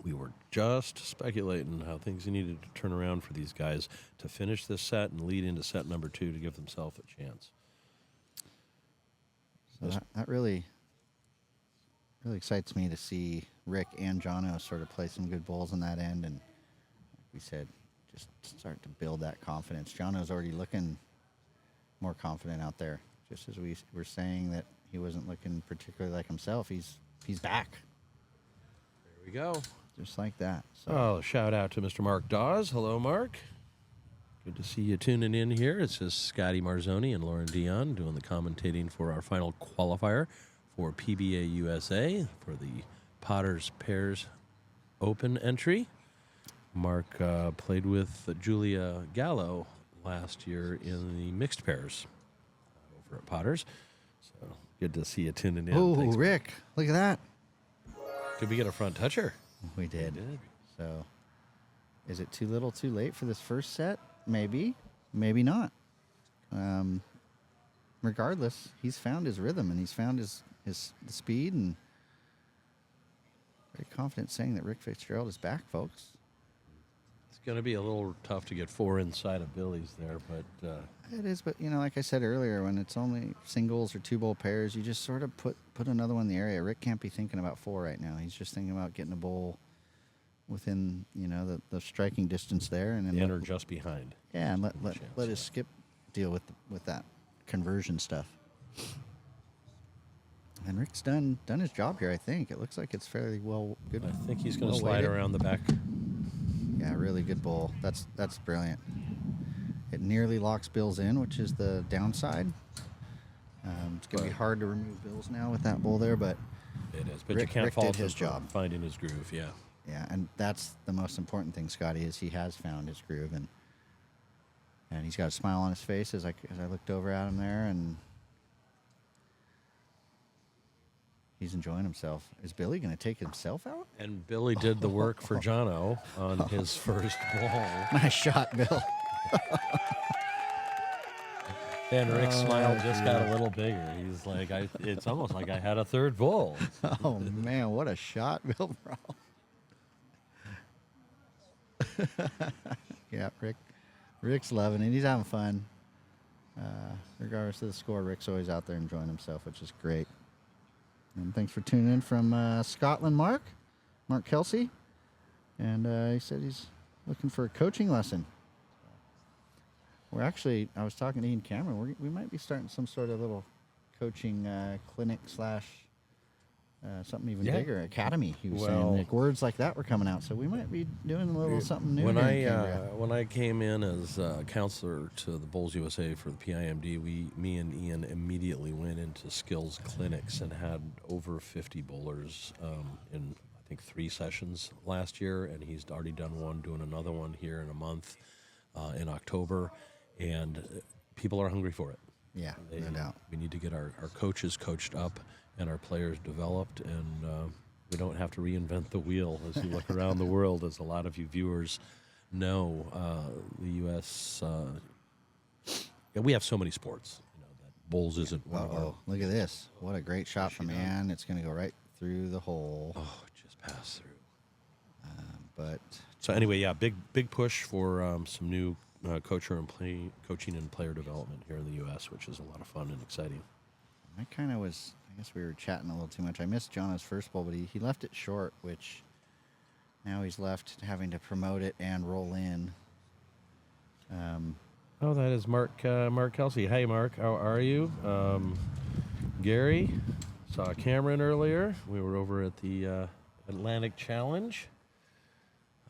We were just speculating how things needed to turn around for these guys to finish this set and lead into set number 2 to give themselves a chance. So that really excites me to see Rick and Jono sort of play some good bowls on that end, and like we said, just start to build that confidence. Jono's already looking more confident out there, just as we were saying that he wasn't looking particularly like himself. He's back. There we go. Just like that. So. Oh, shout out to Mr. Mark Dawes. Hello, Mark. Good to see you tuning in here. It's just Scotty Marzoni and Lauren Dion doing the commentating for our final qualifier for PBA USA for the Potters Pairs Open entry. Mark played with Julia Gallo last year in the mixed pairs over at Potters. So good to see you tuning in. Oh, Thanks. Rick, look at that. Did we get a front toucher? We did. We did. So is it too little too late for this first set? Maybe. Maybe not. Regardless, he's found his rhythm and he's found his the speed, and very confident saying that Rick Fitzgerald is back, folks. It's going to be a little tough to get 4 inside of Billy's there, but... It is, but, like I said earlier, when it's only singles or 2-bowl pairs, you just sort of put another one in the area. Rick can't be thinking about 4 right now. He's just thinking about getting a bowl within, the striking distance there. And then or just behind. Yeah, and let his skip deal with that conversion stuff. And Rick's done his job here, I think. It looks like it's fairly good. I think he's going to slide around the back. Yeah, really good bowl. That's brilliant. It nearly locks Bills in, which is the downside. It's going to be hard to remove Bills now with that bowl there, but it is. But Rick, you can't Rick fault did his him for job. Finding his groove, yeah. Yeah, and that's the most important thing, Scotty, is he has found his groove, and he's got a smile on his face as I looked over at him there, and he's enjoying himself. Is Billy going to take himself out? And Billy did the work for Jono on his first ball. Nice shot, Bill. And Rick's smile just got a little bigger. He's like, it's almost like I had a third bowl. Oh, man, what a shot, Bill Brault. Yeah, Rick's loving it. He's having fun. Regardless of the score, Rick's always out there enjoying himself, which is great. And thanks for tuning in from Scotland, Mark Kelsey. And he said he's looking for a coaching lesson. I was talking to Ian Cameron. We might be starting some sort of little coaching clinic / something even bigger, academy. He was saying like words like that were coming out, so we might be doing a little something new. When I came in as counselor to the Bowls USA for the PIMD, me and Ian immediately went into skills clinics and had over 50 bowlers in I think 3 sessions last year, and he's already done one, doing another one here in a month in October, and people are hungry for it. Yeah, no doubt. We need to get our coaches coached up and our players developed, and we don't have to reinvent the wheel as you look around the world, as a lot of you viewers know. The U.S., we have so many sports. That bowls isn't one of our... Look at this. What a great shot from Ann. It's going to go right through the hole. Oh, it just passed through. So anyway, yeah, big push for some new coaching and player development here in the U.S., which is a lot of fun and exciting. I guess we were chatting a little too much. I missed Jono's first bowl, but he left it short, which now he's left having to promote it and roll in. That is Mark Kelsey. Hey, Mark, how are you? Gary, saw Cameron earlier. We were over at the Atlantic Challenge.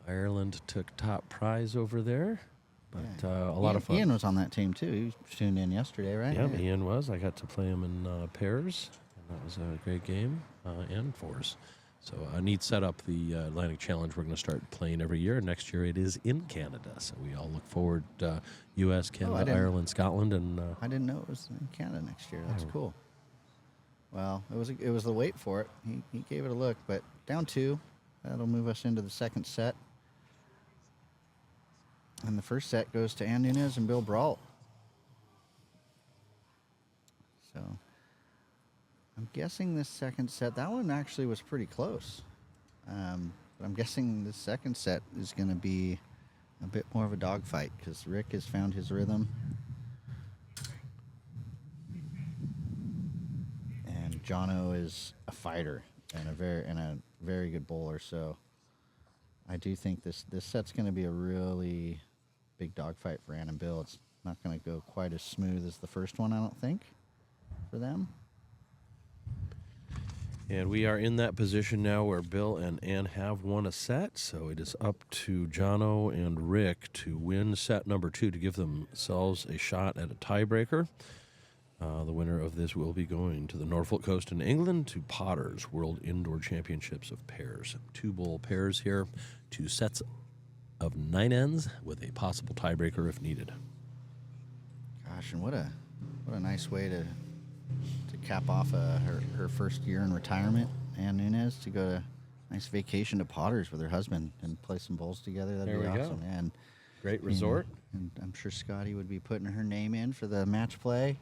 Ireland took top prize over there. But a lot of fun. Ian was on that team, too. He was tuned in yesterday, right? Yeah, Ian was. I got to play him in pairs. And that was a great game, and fours. So a neat setup, the Atlantic Challenge. We're going to start playing every year. Next year it is in Canada. So we all look forward to U.S., Canada, Ireland, Scotland. And I didn't know it was in Canada next year. That's cool. Well, it was the wait for it. He gave it a look, but down 2. That'll move us into the second set. And the first set goes to Ann Nunez and Bill Brault. So I'm guessing this second set, that one actually was pretty close. But I'm guessing the second set is going to be a bit more of a dogfight because Rick has found his rhythm. And Jono is a fighter and a very good bowler. So I do think this set's going to be a really big dogfight for Ann and Bill. It's not going to go quite as smooth as the first one, I don't think, for them. And we are in that position now where Bill and Ann have won a set, so it is up to Jono and Rick to win set number 2 to give themselves a shot at a tiebreaker. The winner of this will be going to the Norfolk Coast in England to Potter's World Indoor Championships of Pairs. 2 bowl pairs here, 2 sets of 9 ends with a possible tiebreaker if needed. Gosh, and what a nice way to cap off her first year in retirement, Ann Nunes, to go to a nice vacation to Potter's with her husband and play some bowls together. That'd be awesome. Go. And great resort. And I'm sure Scotty would be putting her name in for the match play,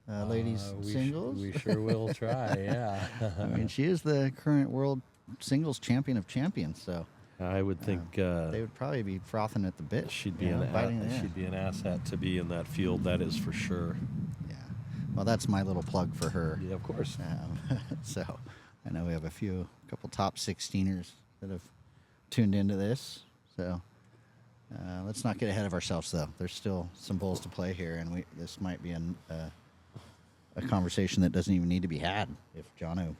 ladies singles. We sure will try, yeah. I mean, she is the current world singles champion of champions, so I would think they would probably be frothing at the bit. she'd be an asset to be in that field, that is for sure. Yeah. Well, that's my little plug for her. Yeah, of course. So I know we have a couple top 16ers that have tuned into this. So let's not get ahead of ourselves, though. There's still some bowls to play here, and this might be a conversation that doesn't even need to be had if Jono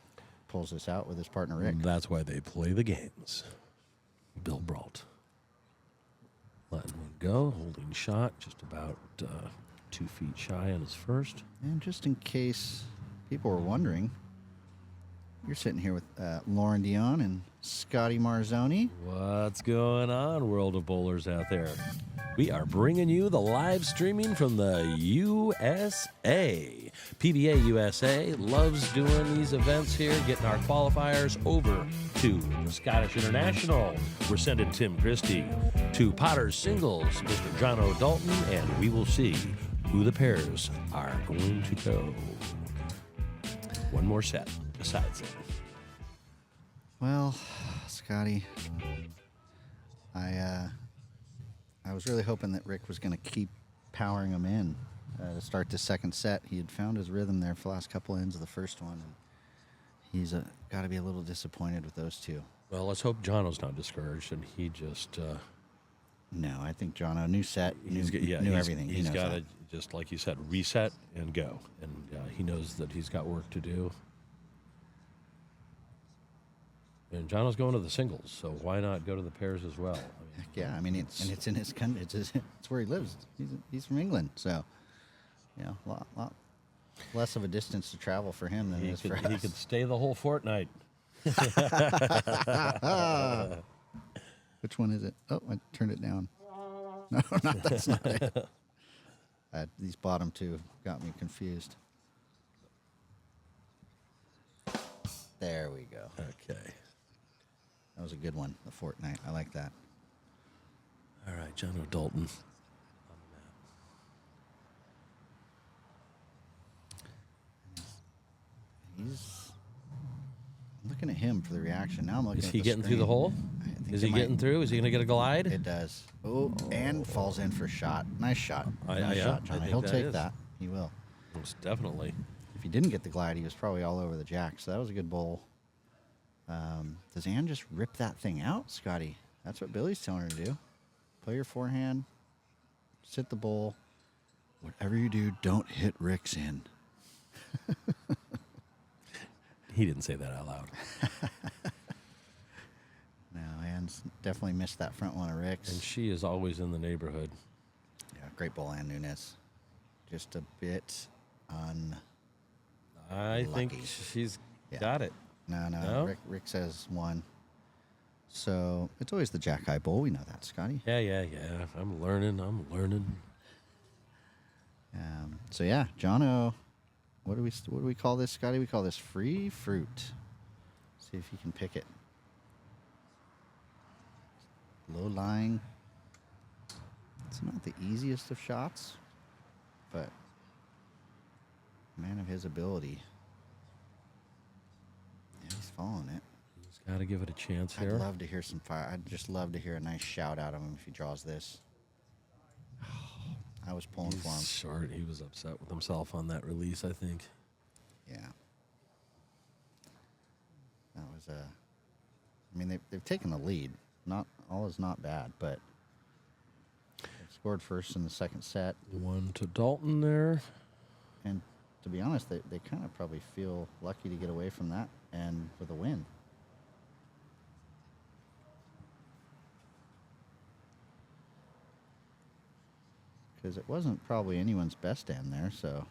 pulls this out with his partner Rick. That's why they play the games. Bill Brault. Letting one go, holding shot, just about 2 feet shy on his first. And just in case people were wondering, you're sitting here with Lauren Dion and Scotty Marzoni. What's going on, world of bowlers out there? We are bringing you the live streaming from the USA. PBA USA loves doing these events here, getting our qualifiers over to Scottish International. We're sending Tim Christie to Potter's Singles, Mr. Jono Dalton, and we will see who the pairs are going to go. One more set besides it. Well, Scotty, I was really hoping that Rick was going to keep powering him in to start the second set. He had found his rhythm there for the last couple ends of the first one, and he's got to be a little disappointed with those two. Well, let's hope Jono's not discouraged, and he just... No, I think Jono, new set, knew everything. He's got to, just like you said, reset and go. And he knows that he's got work to do. And Jono's going to the singles, so why not go to the pairs as well? Heck yeah, I mean, it's in his country. It's where he lives. He's from England, so a lot less of a distance to travel for him than it is for us. He could stay the whole fortnight. Which one is it? Oh, I turned it down. No, that's not it. These bottom two got me confused. There we go. Okay. That was a good one, the fortnight. I like that. All right, Jono Dalton. I'm looking at him for the reaction. Now I'm looking at the Is he getting screen. through the hole? Is he getting through? Is he going to get a glide? It does. Oh, and falls in for a shot. Nice shot. Nice shot, Johnny. He'll take that. He will. Most definitely. If he didn't get the glide, he was probably all over the jack. So that was a good bowl. Does Ann just rip that thing out, Scotty? That's what Billy's telling her to do. Play your forehand. Sit the bowl. Whatever you do, don't hit Rick's in. He didn't say that out loud. No, Ann's definitely missed that front one of Rick's. And she is always in the neighborhood. Yeah, great bowl, Ann Nunes. Just a bit I think she's got it. No? Rick says one. So it's always the Jack High Bowl. We know that, Scotty. Yeah. I'm learning. So yeah, Jono. What do we call this, Scotty? We call this free fruit. See if you can pick it. Low lying. It's not the easiest of shots, but man of his ability. Yeah, he's following it. He's Got to give it a chance I'd here. love to hear some fire. I'd just love to hear a nice shout out of him if he draws this. I was pulling for him. He's short. He was upset with himself on that release, I think. Yeah. That was I mean, they've taken the lead. Not all is not bad, but they scored first in the second set. 1 to Dalton there. And to be honest, they kind of probably feel lucky to get away from that and with a win. Because it wasn't probably anyone's best end there, so.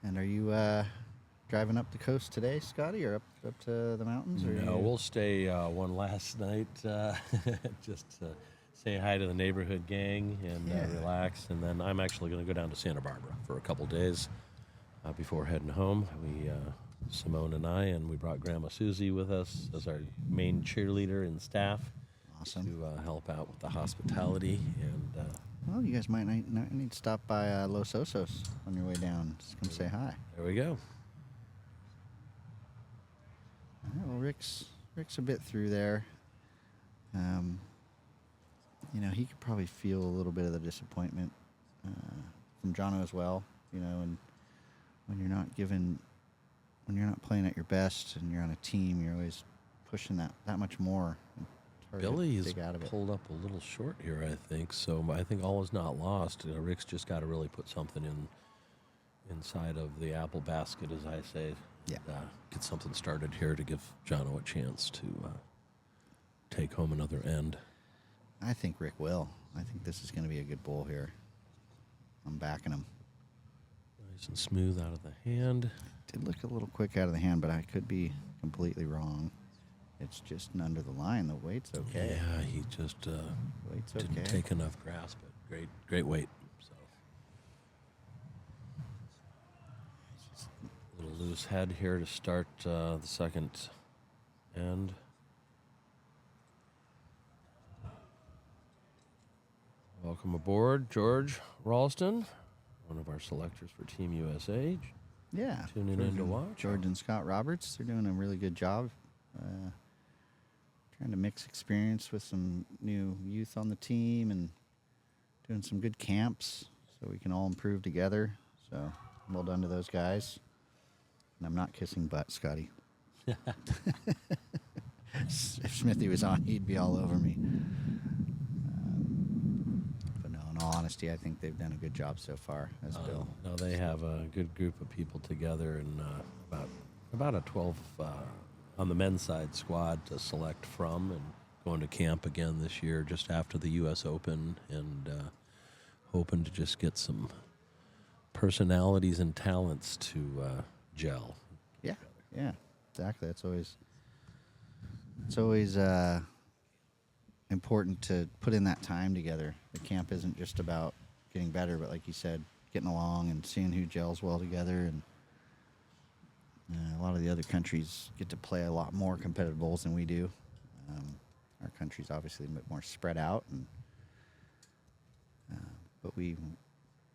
And are you driving up the coast today, Scotty, or up to the mountains? Or No, we'll stay one last night just to say hi to the neighborhood gang and relax. And then I'm actually going to go down to Santa Barbara for a couple days before heading home. Simone and we brought Grandma Susie with us as our main cheerleader and staff. Awesome. To help out with the hospitality. And well, you guys might need to stop by Los Osos on your way down. Just come say hi. there we go. All right, well, Rick's a bit through there. You know, he could probably feel a little bit of the disappointment from Jono as well. You know, and when you're not playing at your best and you're on a team, you're always pushing that much more. It's hard to Billy is dig out of it. pulled up a little short here, I think. So I think all is not lost. Rick's just got to really put something inside of the apple basket, as I say. Yeah. Get something started here to give Jono a chance to take home another end. I think Rick will. I think this is going to be a good bowl here. I'm backing him. Nice and smooth out of the hand. Did look a little quick out of the hand, but I could be completely wrong. It's just under the line. The weight's okay. Yeah, he just Weight's didn't okay. take enough grasp. But great weight. So a little loose head here to start the second end. Welcome aboard, George Ralston, one of our selectors for Team USA. Yeah. Tuning in to watch. George and Scott Roberts, they're doing a really good job. Trying to mix experience with some new youth on the team and doing some good camps so we can all improve together. So well done to those guys. And I'm not kissing butt, Scotty. If Smithy was on, he'd be all over me. But no, in all honesty, I think they've done a good job so far, as Bill. No, they have a good group of people together, and about a 12 on the men's side squad to select from, and going to camp again this year just after the U.S. Open, and hoping to just get some personalities and talents to gel. Yeah, exactly. It's always important to put in that time together. The camp isn't just about getting better, but like you said, getting along and seeing who gels well together. And a lot of the other countries get to play a lot more competitive bowls than we do. Our country's obviously a bit more spread out, and but we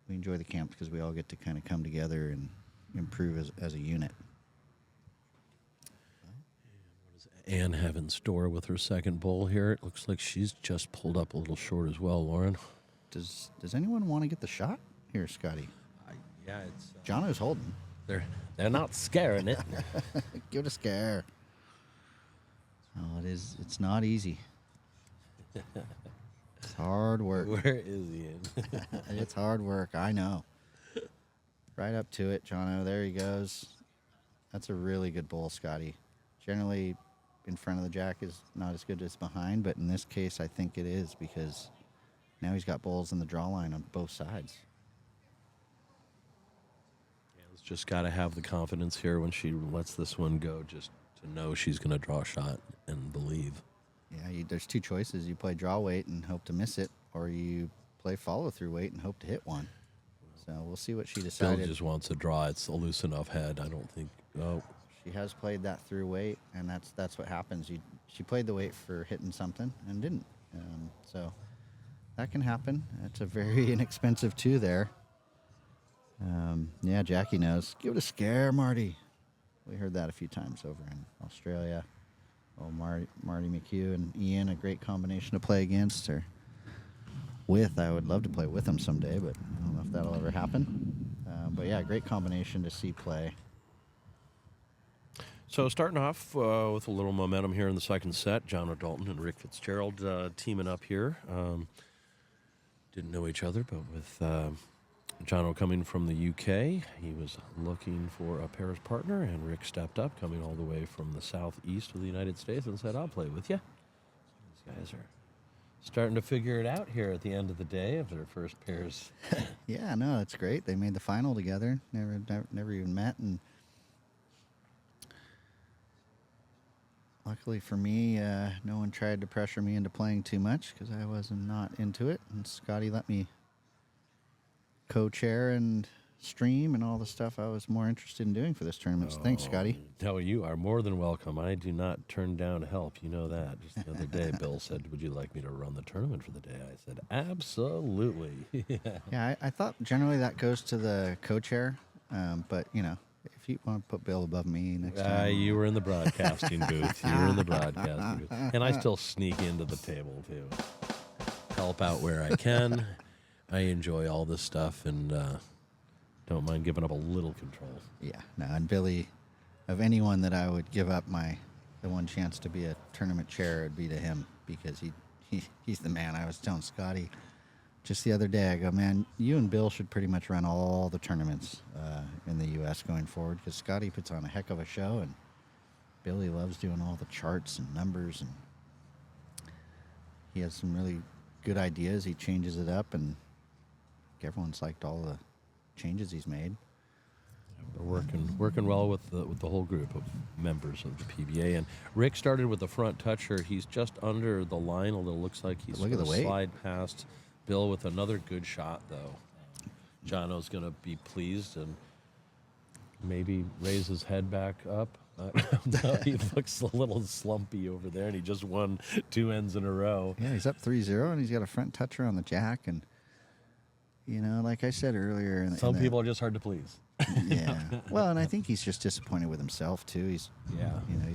enjoy the camps because we all get to kind of come together and improve as a unit. Ann have in store with her second bowl here. It looks like she's just pulled up a little short as well, Lauren. Does anyone want to get the shot here, Scotty? Yeah, it's Jono's holding. they're not scaring it. Give it a scare. Oh, it is. It's not easy. It's hard work. Where is he in? It's hard work. I know. Right up to it, Jono. There he goes. That's a really good bowl, Scotty. Generally, in front of the jack is not as good as behind, but in this case, I think it is because now he's got bowls in the draw line on both sides. Anne's just got to have the confidence here when she lets this one go, just to know she's going to draw a shot and believe. Yeah, there's two choices. You play draw weight and hope to miss it, or you play follow-through weight and hope to hit one. So we'll see what she Bill decided. just wants to draw. It's a loose enough head. I don't think. Oh, She has played that through weight, and that's what happens. She played the weight for hitting something and didn't. So that can happen. It's a very inexpensive two there. Yeah, Jackie knows. Give it a scare, Marty. We heard that a few times over in Australia. Oh, Marty McHugh and Ian, a great combination to play against or with. I would love to play with them someday, but I don't know if that'll ever happen. But yeah, great combination to see play. So starting off with a little momentum here in the second set, John Dalton and Rick Fitzgerald teaming up here. Didn't know each other, but with Jono coming from the UK, he was looking for a pairs partner, and Rick stepped up, coming all the way from the southeast of the United States, and said, I'll play with you. These guys are starting to figure it out here at the end of the day of their first pairs. Yeah, no, it's great. They made the final together. Never even met, and luckily for me, no one tried to pressure me into playing too much because I was not into it. And Scotty let me co-chair and stream and all the stuff I was more interested in doing for this tournament. So thanks, Scotty. No, you are more than welcome. I do not turn down help. You know that. Just the other day, Bill said, would you like me to run the tournament for the day? I said, absolutely. Yeah, I thought generally that goes to the co-chair. But, you know, if you want to put Bill above me next time. You were in the broadcasting booth. You were in the broadcasting booth. And I still sneak into the table, too. Help out where I can. I enjoy all this stuff and don't mind giving up a little control. Yeah, no, and Billy, of anyone that I would give up the one chance to be a tournament chair, it'd be to him because he's the man. I was telling Scotty just the other day, I go, man, you and Bill should pretty much run all the tournaments in the U.S. going forward because Scotty puts on a heck of a show and Billy loves doing all the charts and numbers and he has some really good ideas. He changes it up and everyone's liked all the changes he's made. We're working well with the whole group of members of the PBA. And Rick started with the front toucher. He's just under the line. Although it looks like he's going to slide past Bill with another good shot, though. Jono's going to be pleased and maybe raise his head back up. No, he looks a little slumpy over there, and he just won 2 ends in a row. Yeah, he's up 3-0, and he's got a front toucher on the jack, and you know, like I said earlier, some people are just hard to please. Yeah. Well, and I think he's just disappointed with himself too. He's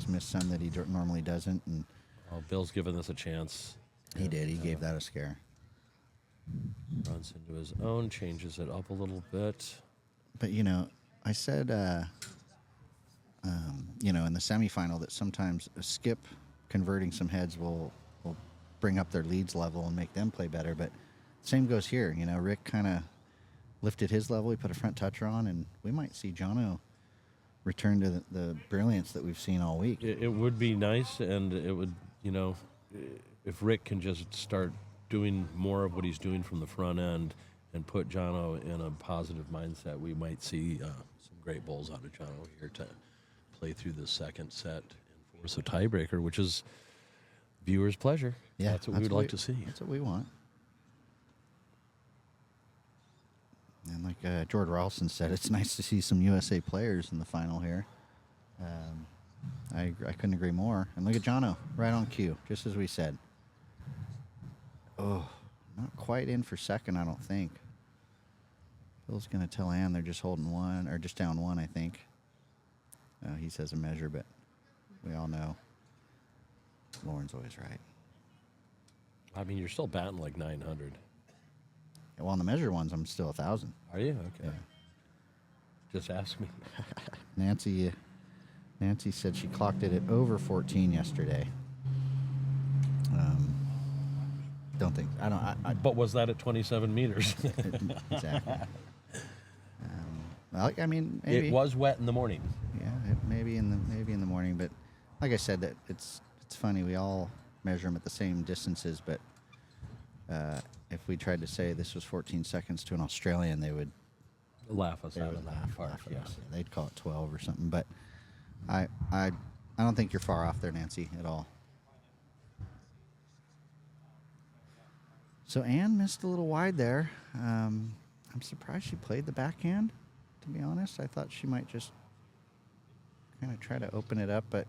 missed some that he normally doesn't, and Bill's given this a chance. He did. He gave that a scare. Runs into his own, changes it up a little bit. But you know, I said, you know, in the semifinal that sometimes a skip converting some heads will bring up their leads level and make them play better, but. Same goes here. You know, Rick kind of lifted his level. He put a front toucher on, and we might see Jono return to the brilliance that we've seen all week. It would be nice, and it would, you know, if Rick can just start doing more of what he's doing from the front end and put Jono in a positive mindset, we might see some great bowls out of Jono here to play through the second set and force a tiebreaker, which is viewers' pleasure. Yeah, that's what we would like to see. That's what we want. And like George Ralston said, it's nice to see some USA players in the final here. I couldn't agree more. And look at Jono, right on cue, just as we said. Oh, not quite in for second, I don't think. Bill's going to tell Ann they're just holding one, or just down one, I think. He says a measure, but we all know Lauren's always right. I mean, you're still batting like 900. Well, on the measure ones, I'm still 1,000. Are you? Okay. Yeah. Just ask me. Nancy said she clocked it at over 14 yesterday. Don't think. I don't. But was that at 27 meters? Exactly. Well, I mean, maybe. It was wet in the morning. Yeah, maybe in the morning. But like I said, that it's funny. We all measure them at the same distances, but. If we tried to say this was 14 seconds to an Australian, they would laugh us out of laugh that part. at us. They'd call it 12 or something. But I don't think you're far off there, Nancy, at all. So Ann missed a little wide there. I'm surprised she played the backhand, to be honest. I thought she might just kind of try to open it up, but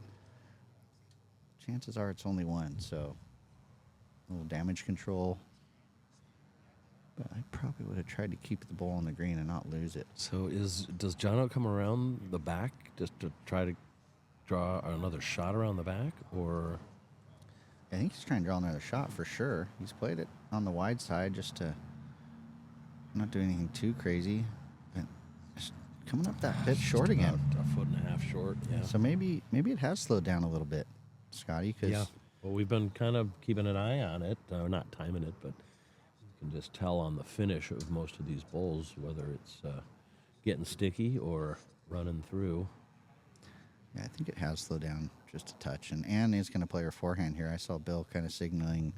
chances are it's only one, so a little damage control. But I probably would have tried to keep the ball on the green and not lose it. So does Jono come around the back just to try to draw another shot around the back, or? I think he's trying to draw another shot for sure. He's played it on the wide side just to not do anything too crazy. But just coming up that bit short again. A foot and a half short, yeah. So maybe it has slowed down a little bit, Scotty. Yeah. Well, we've been kind of keeping an eye on it, not timing it, but you can just tell on the finish of most of these bowls whether it's getting sticky or running through. Yeah, I think it has slowed down just a touch. And Ann is going to play her forehand here. I saw Bill kind of signaling,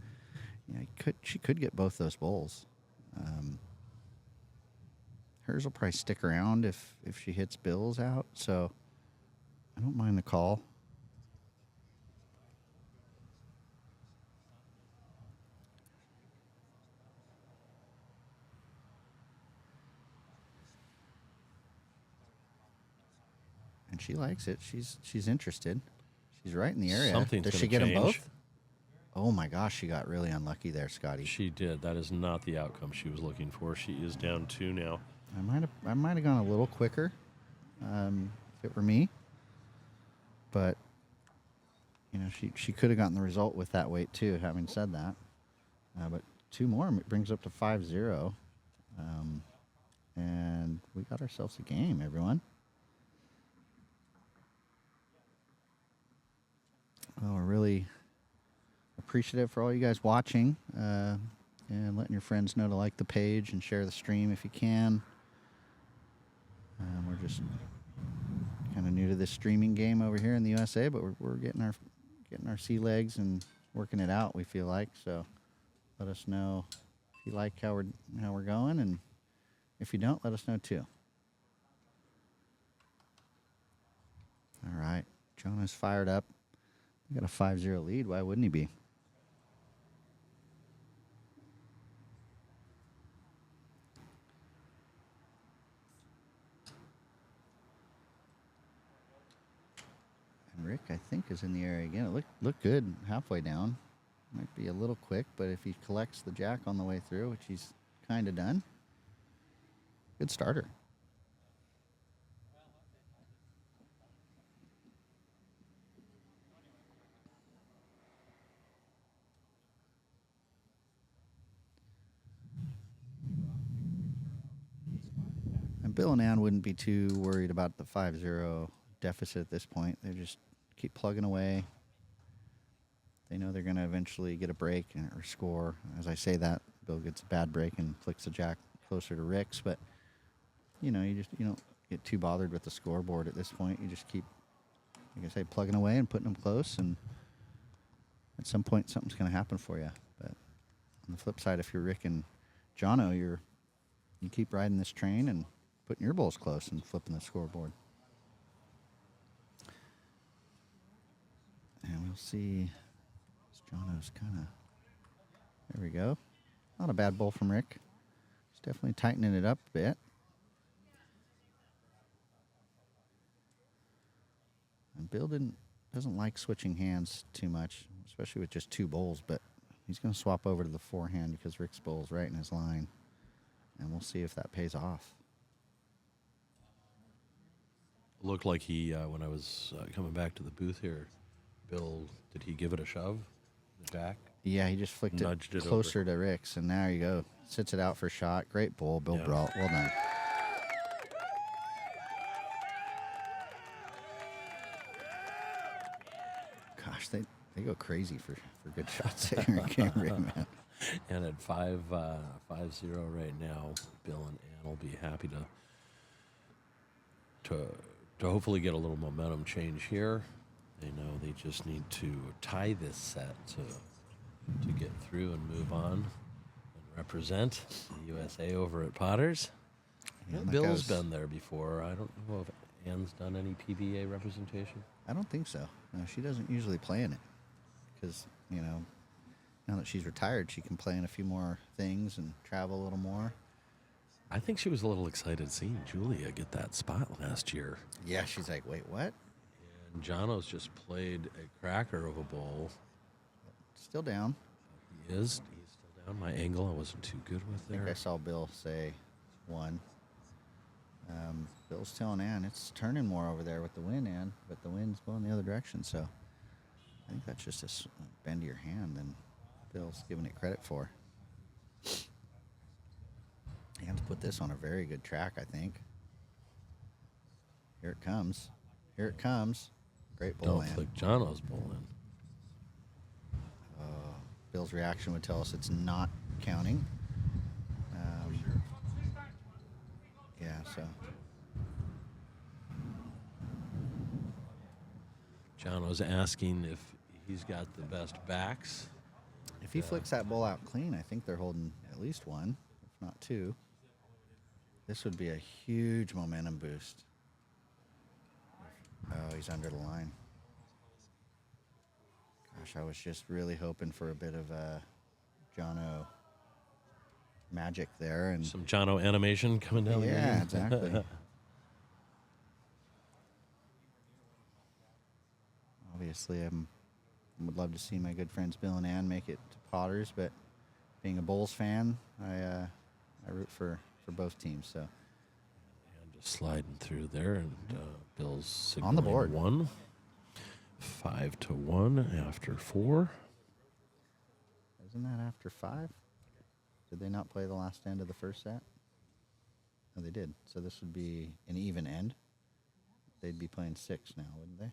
she could get both those bowls. Hers will probably stick around if she hits Bill's out. So I don't mind the call. And she likes it. She's interested. She's right in the area. Something's Does she gonna get them change. both? Oh my gosh, she got really unlucky there, Scotty. She did. That is not the outcome she was looking for. She is down 2 now. I might have gone a little quicker, if it were me. But she could have gotten the result with that weight too. Having said that, but 2 more brings up to 5-0, and we got ourselves a game, everyone. Well, we're really appreciative for all you guys watching and letting your friends know to like the page and share the stream if you can. We're just kind of new to this streaming game over here in the USA, but we're getting our sea legs and working it out. We feel like, so let us know if you like how we're going, and if you don't, let us know too. All right, Jonah's fired up. We got a 5-0 lead. Why wouldn't he be? And Rick, I think, is in the area again. It looked good halfway down. Might be a little quick, but if he collects the jack on the way through, which he's kind of done, good starter. And Bill and Ann wouldn't be too worried about the 5-0 deficit at this point. They just keep plugging away. They know they're going to eventually get a break or score. As I say that, Bill gets a bad break and flicks the jack closer to Rick's. But, you don't get too bothered with the scoreboard at this point. You just keep, like I say, plugging away and putting them close. And at some point, something's going to happen for you. But on the flip side, if you're Rick and Jono, you keep riding this train and putting your bowls close and flipping the scoreboard. And we'll see. Jono's kind of... There we go. Not a bad bowl from Rick. He's definitely tightening it up a bit. And Bill doesn't like switching hands too much, especially with just 2 bowls, but he's going to swap over to the forehand because Rick's bowl's right in his line. And we'll see if that pays off. Looked like he, when I was coming back to the booth here, Bill, did he give it a shove? The jack? Yeah, he just flicked it closer to Rick's, and there you go. Sits it out for shot. Great bowl, Bill Brault. Well done. Gosh, they go crazy for good shots here in Cambria, man. And at 5-0 right now, Bill and Ann will be happy to hopefully get a little momentum change here. They know they just need to tie this set to get through and move on and represent the USA over at Potters. Yeah, Bill's been there before. I don't know if Ann's done any PBA representation. I don't think so. No, she doesn't usually play in it because, now that she's retired, she can play in a few more things and travel a little more. I think she was a little excited seeing Julia get that spot last year. Yeah, she's like, wait, what? And Jono's just played a cracker of a bowl. Still down. He's still My angle I wasn't too good with I think I there. saw Bill say 1. Bill's telling Ann it's turning more over there with the wind, Ann, but the wind's blowing the other direction, so I think that's just a bend of your hand than Bill's giving it credit for. Ann's put this on a very good track, I think. Here it comes. Here it comes. Great bull, Don't Ann. flick Jono's bull in. Bill's reaction would tell us it's not counting. Yeah, so Jono's asking if he's got the best backs. if he flicks that bull out clean, I think they're holding at least 1, if not 2. This would be a huge momentum boost. Oh, he's under the line. Gosh, I was just really hoping for a bit of Jono magic there, and Some Jono animation coming down the green. yeah, exactly. Obviously, I would love to see my good friends Bill and Ann make it to Potters, but being a Bulls fan, I root for both teams. So And just sliding through there, and Bill's signaling On the board. 1. 5-1 after 4. isn't that after 5? Did they not play the last end of the first set? No, they did. So this would be an even end. They'd be playing 6 now, wouldn't they?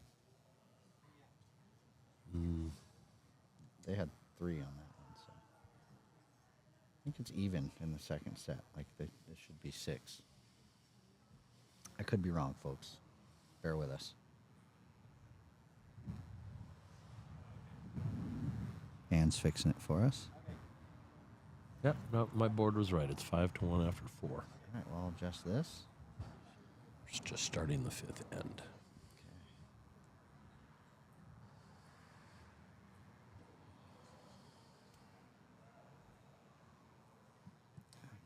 They had 3 on that one, so I think it's even in the second set. Like this should be 6. I could be wrong, folks. Bear with us. Ann's fixing it for us. Yep, no, my board was right. It's 5-1 after 4. All right, well, I'll adjust this. It's just starting the 5th end.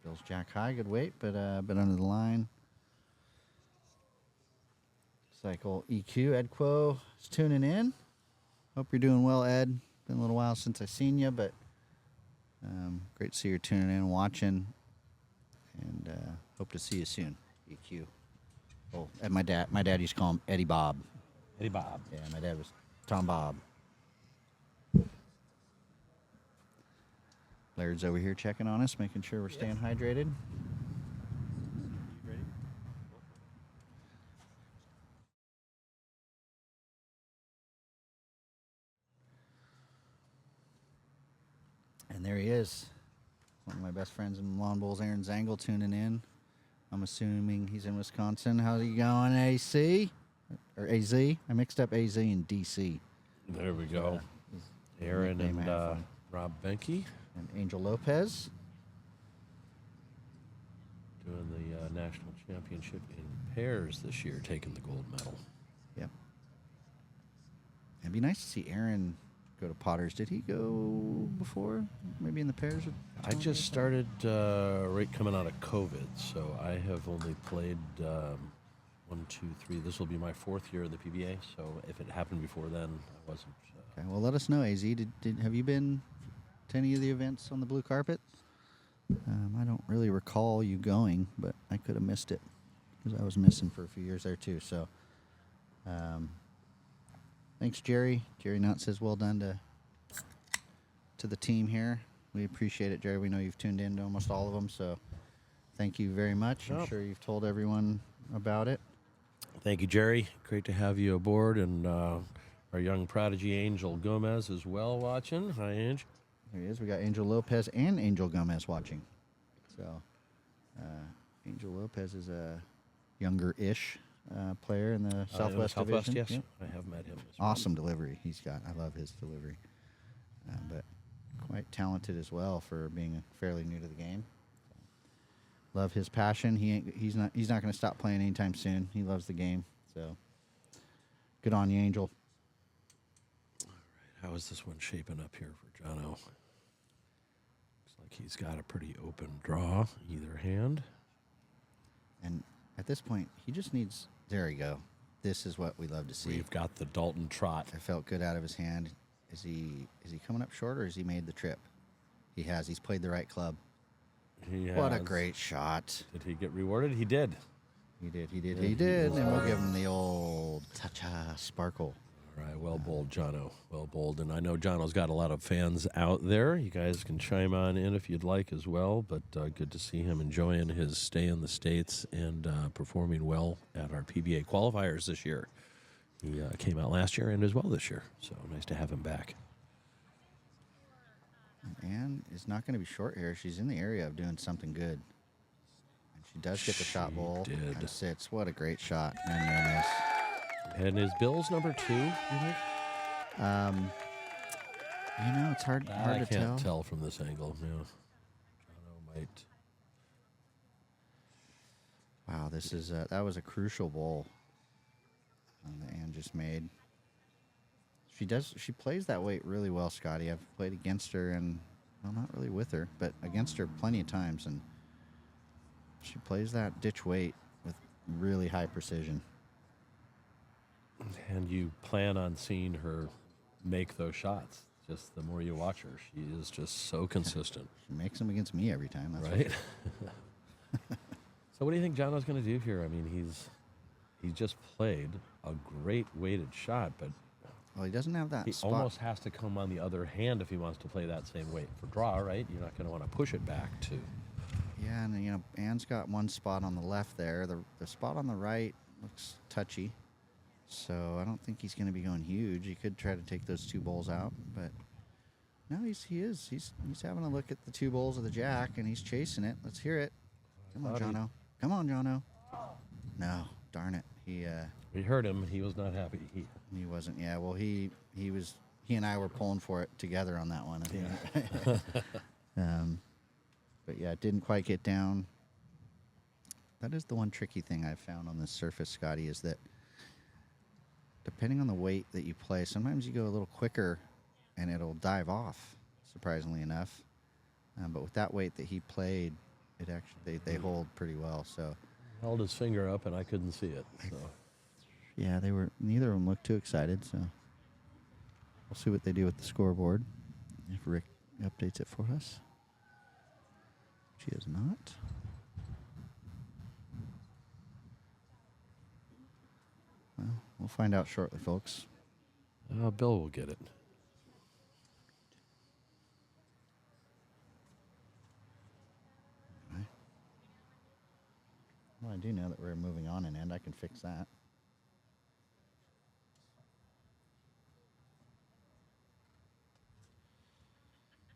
Bill's jack high, good weight, but under the line. Cycle EQ, Ed Quo is tuning in. Hope you're doing well, Ed. Been a little while since I've seen you, but great to see you tuning in, watching, and hope to see you soon. EQ. Oh, and my dad used to call him Eddie Bob. Eddie Bob. Yeah, my dad was Tom Bob. Laird's over here checking on us, making sure we're staying hydrated. And there he is. One of my best friends in Lawn Bowls, Aaron Zangle, tuning in. I'm assuming he's in Wisconsin. How's he going, AC? Or AZ? I mixed up AZ and DC. There we go. Aaron and Rob Benke And Angel Lopez. doing the national championship in pairs this year, taking the gold medal. Yep. It'd be nice to see Aaron go to Potters. Did he go before? Maybe in the pairs? I just started right coming out of COVID, so I have only played 1, 2, 3. This will be my 4th year in the PBA, so if it happened before then, I wasn't. Okay, well, let us know, AZ. Have you been to any of the events on the blue carpet? I don't really recall you going, but I could have missed it because I was missing for a few years there too. So, thanks, Jerry. Jerry Nutt says, "Well done to the team here. We appreciate it, Jerry. We know you've tuned in to almost all of them, so thank you very much. I'm Yep. sure you've told everyone about it." Thank you, Jerry. Great to have you aboard, and our young prodigy Angel Gomez as well watching. Hi, Ange. There he is. We got Angel Lopez and Angel Gomez watching. So, Angel Lopez is a younger-ish player in the Southwest Division. Yes, Yep. I have met him. As well. Awesome delivery he's got. I love his delivery. But quite talented as well for being fairly new to the game. Love his passion. He's not going to stop playing anytime soon. He loves the game. So, good on you, Angel. How is this one shaping up here for Jono? Looks like he's got a pretty open draw, either hand. And at this point, he just needs. There you go. This is what we love to see. We've got the Dalton trot. I felt good out of his hand. Is he coming up short, or has he made the trip? He has. He's played the right club. He What a has. great shot. Did he get rewarded? He did. He did. He did. Yeah, He he did. was And we'll right. give him the old ta-cha sparkle. All right, well bowled, Jono. Well bowled. And I know Jono's got a lot of fans out there. You guys can chime on in if you'd like as well. But good to see him enjoying his stay in the States and performing well at our PBA qualifiers this year. He came out last year and as well this year. So nice to have him back. And is not going to be short here. She's in the area of doing something good. And she does get the shot bowl. did. And sits. What a great shot. And Nunes. And is Bill's number 2, you think? You know, it's hard I to can't tell. tell from this angle. Yeah. Jono might. Wow, this is that was a crucial bowl that Ann just made. She plays that weight really well, Scotty. I've played against her and, well, not really with her, but against her plenty of times, and she plays that ditch weight with really high precision. And you plan on seeing her make those shots. Just the more you watch her, she is just so consistent. She makes them against me every time. That's Right? So what do you think Jono's going to do here? I mean, he's just played a great weighted shot, but Well, he doesn't have that he spot. almost has to come on the other hand if he wants to play that same weight for draw, right? You're not going to want to push it back to. Yeah, and, you know, Ann's got one spot on the left there. The spot on the right looks touchy. So I don't think he's going to be going huge. He could try to take those 2 bowls out, but no, he is. He's having a look at the 2 bowls of the jack, and he's chasing it. Let's hear it. Come on, Jono. Come on, Jono. No, darn it. We heard him. He was not happy. He wasn't. Yeah, well, he and I were pulling for it together on that one. Yeah. But yeah, it didn't quite get down. That is the one tricky thing I've found on this surface, Scotty, is that depending on the weight that you play, sometimes you go a little quicker and it'll dive off, surprisingly enough. But with that weight that he played, it actually they hold pretty well. So Held his finger up, and I couldn't see it. So. yeah, neither of them looked too excited. So we'll see what they do with the scoreboard if Rick updates it for us. She is not. Well, we'll find out shortly, folks. Bill will get it. Okay. Well, I do know that we're moving on an end. I can fix that.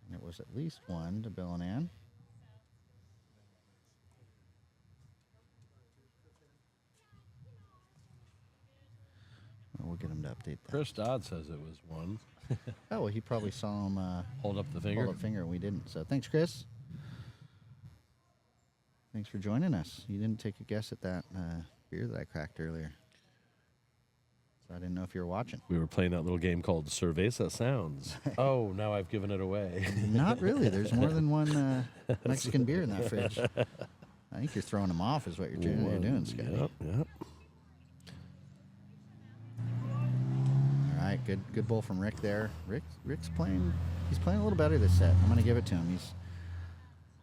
And it was at least 1 to Bill and Ann. We'll get him to update that. Chris Dodd says it was 1. Oh, well, he probably saw him Hold up the finger. hold up finger, and we didn't. So thanks, Chris. Thanks for joining us. You didn't take a guess at that beer that I cracked earlier. So I didn't know if you were watching. We were playing that little game called Cerveza Sounds. Oh, now I've given it away. Not really. There's more than one Mexican beer in that fridge. I think you're throwing them off is what you're doing, Scotty. Yep. All right, good bowl from Rick there. Rick's playing. He's playing a little better this set. I'm going to give it to him.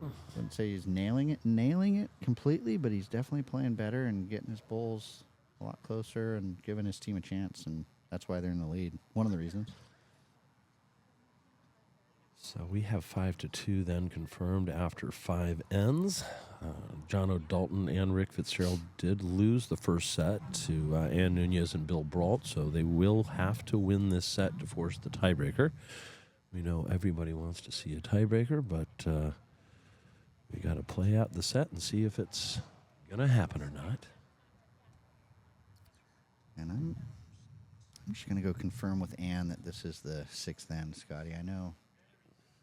I wouldn't say he's nailing it completely, but he's definitely playing better and getting his bowls a lot closer and giving his team a chance, and that's why they're in the lead. One of the reasons. So we have 5-2 then confirmed after 5 ends. Jono Dalton and Rick Fitzgerald did lose the first set to Ann Nunez and Bill Brault, so they will have to win this set to force the tiebreaker. We know everybody wants to see a tiebreaker, but we got to play out the set and see if it's going to happen or not. And I'm just going to go confirm with Ann that this is the 6th end, Scotty. I know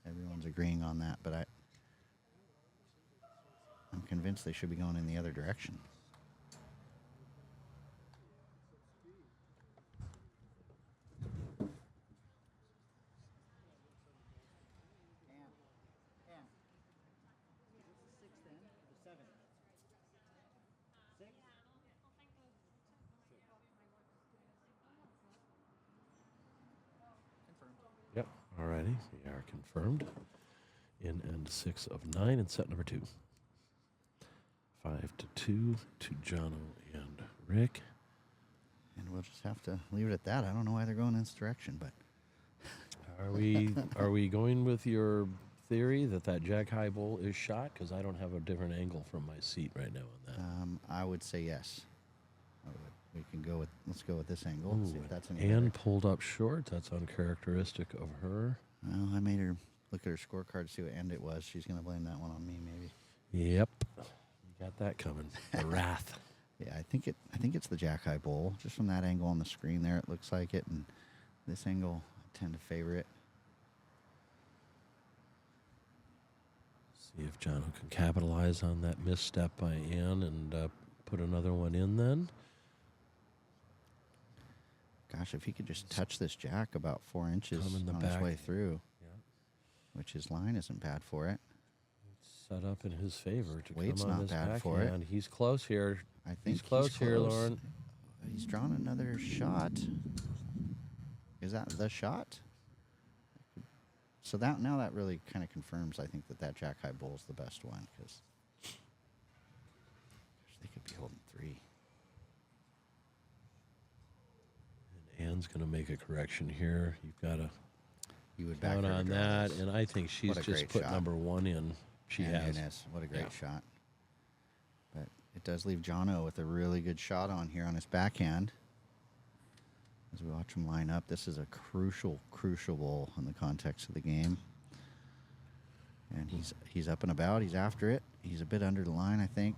everyone's agreeing on that, but I'm convinced they should be going in the other direction. Yep. All righty. We are confirmed. in end 6 of 9 in set number 2. 5-2 to Jono and Rick. And we'll just have to leave it at that. I don't know why they're going in this direction, but Are we going with your theory that jack high bull is shot? Because I don't have a different angle from my seat right now on that. I would say yes. We can go with. Let's go with this angle. Ooh, See if that's any Ann better. pulled up short. That's uncharacteristic of her. Well, I made her look at her scorecard to see what end it was. She's going to blame that one on me, maybe. Yep, you got that coming. The wrath. Yeah, I think it's the jack high bull. Just from that angle on the screen there, it looks like it, and this angle, I tend to favor it. See if Jono can capitalize on that misstep by Ann and put another one in then. Gosh, if he could just touch this jack about 4 inches Come in the on his back. way through, Yeah. which his line isn't bad for it. Set up in his favor to Weight's come on not this bad for it. backhand. He's close here. I think He's close here, Lauren. He's drawn another shot. Is that the shot? So now that really kind of confirms, I think, that jack high bull is the best one, because they could be holding 3. And Ann's going to make a correction here. You've got to You would back count her on that, regardless. and I think she's What a just great put shot. number 1 in. She And has. Nunes, what a great Yeah. shot. But it does leave Jono with a really good shot on here on his backhand. As we watch him line up, this is a crucial bowl in the context of the game. And he's up and about. He's after it. He's a bit under the line, I think.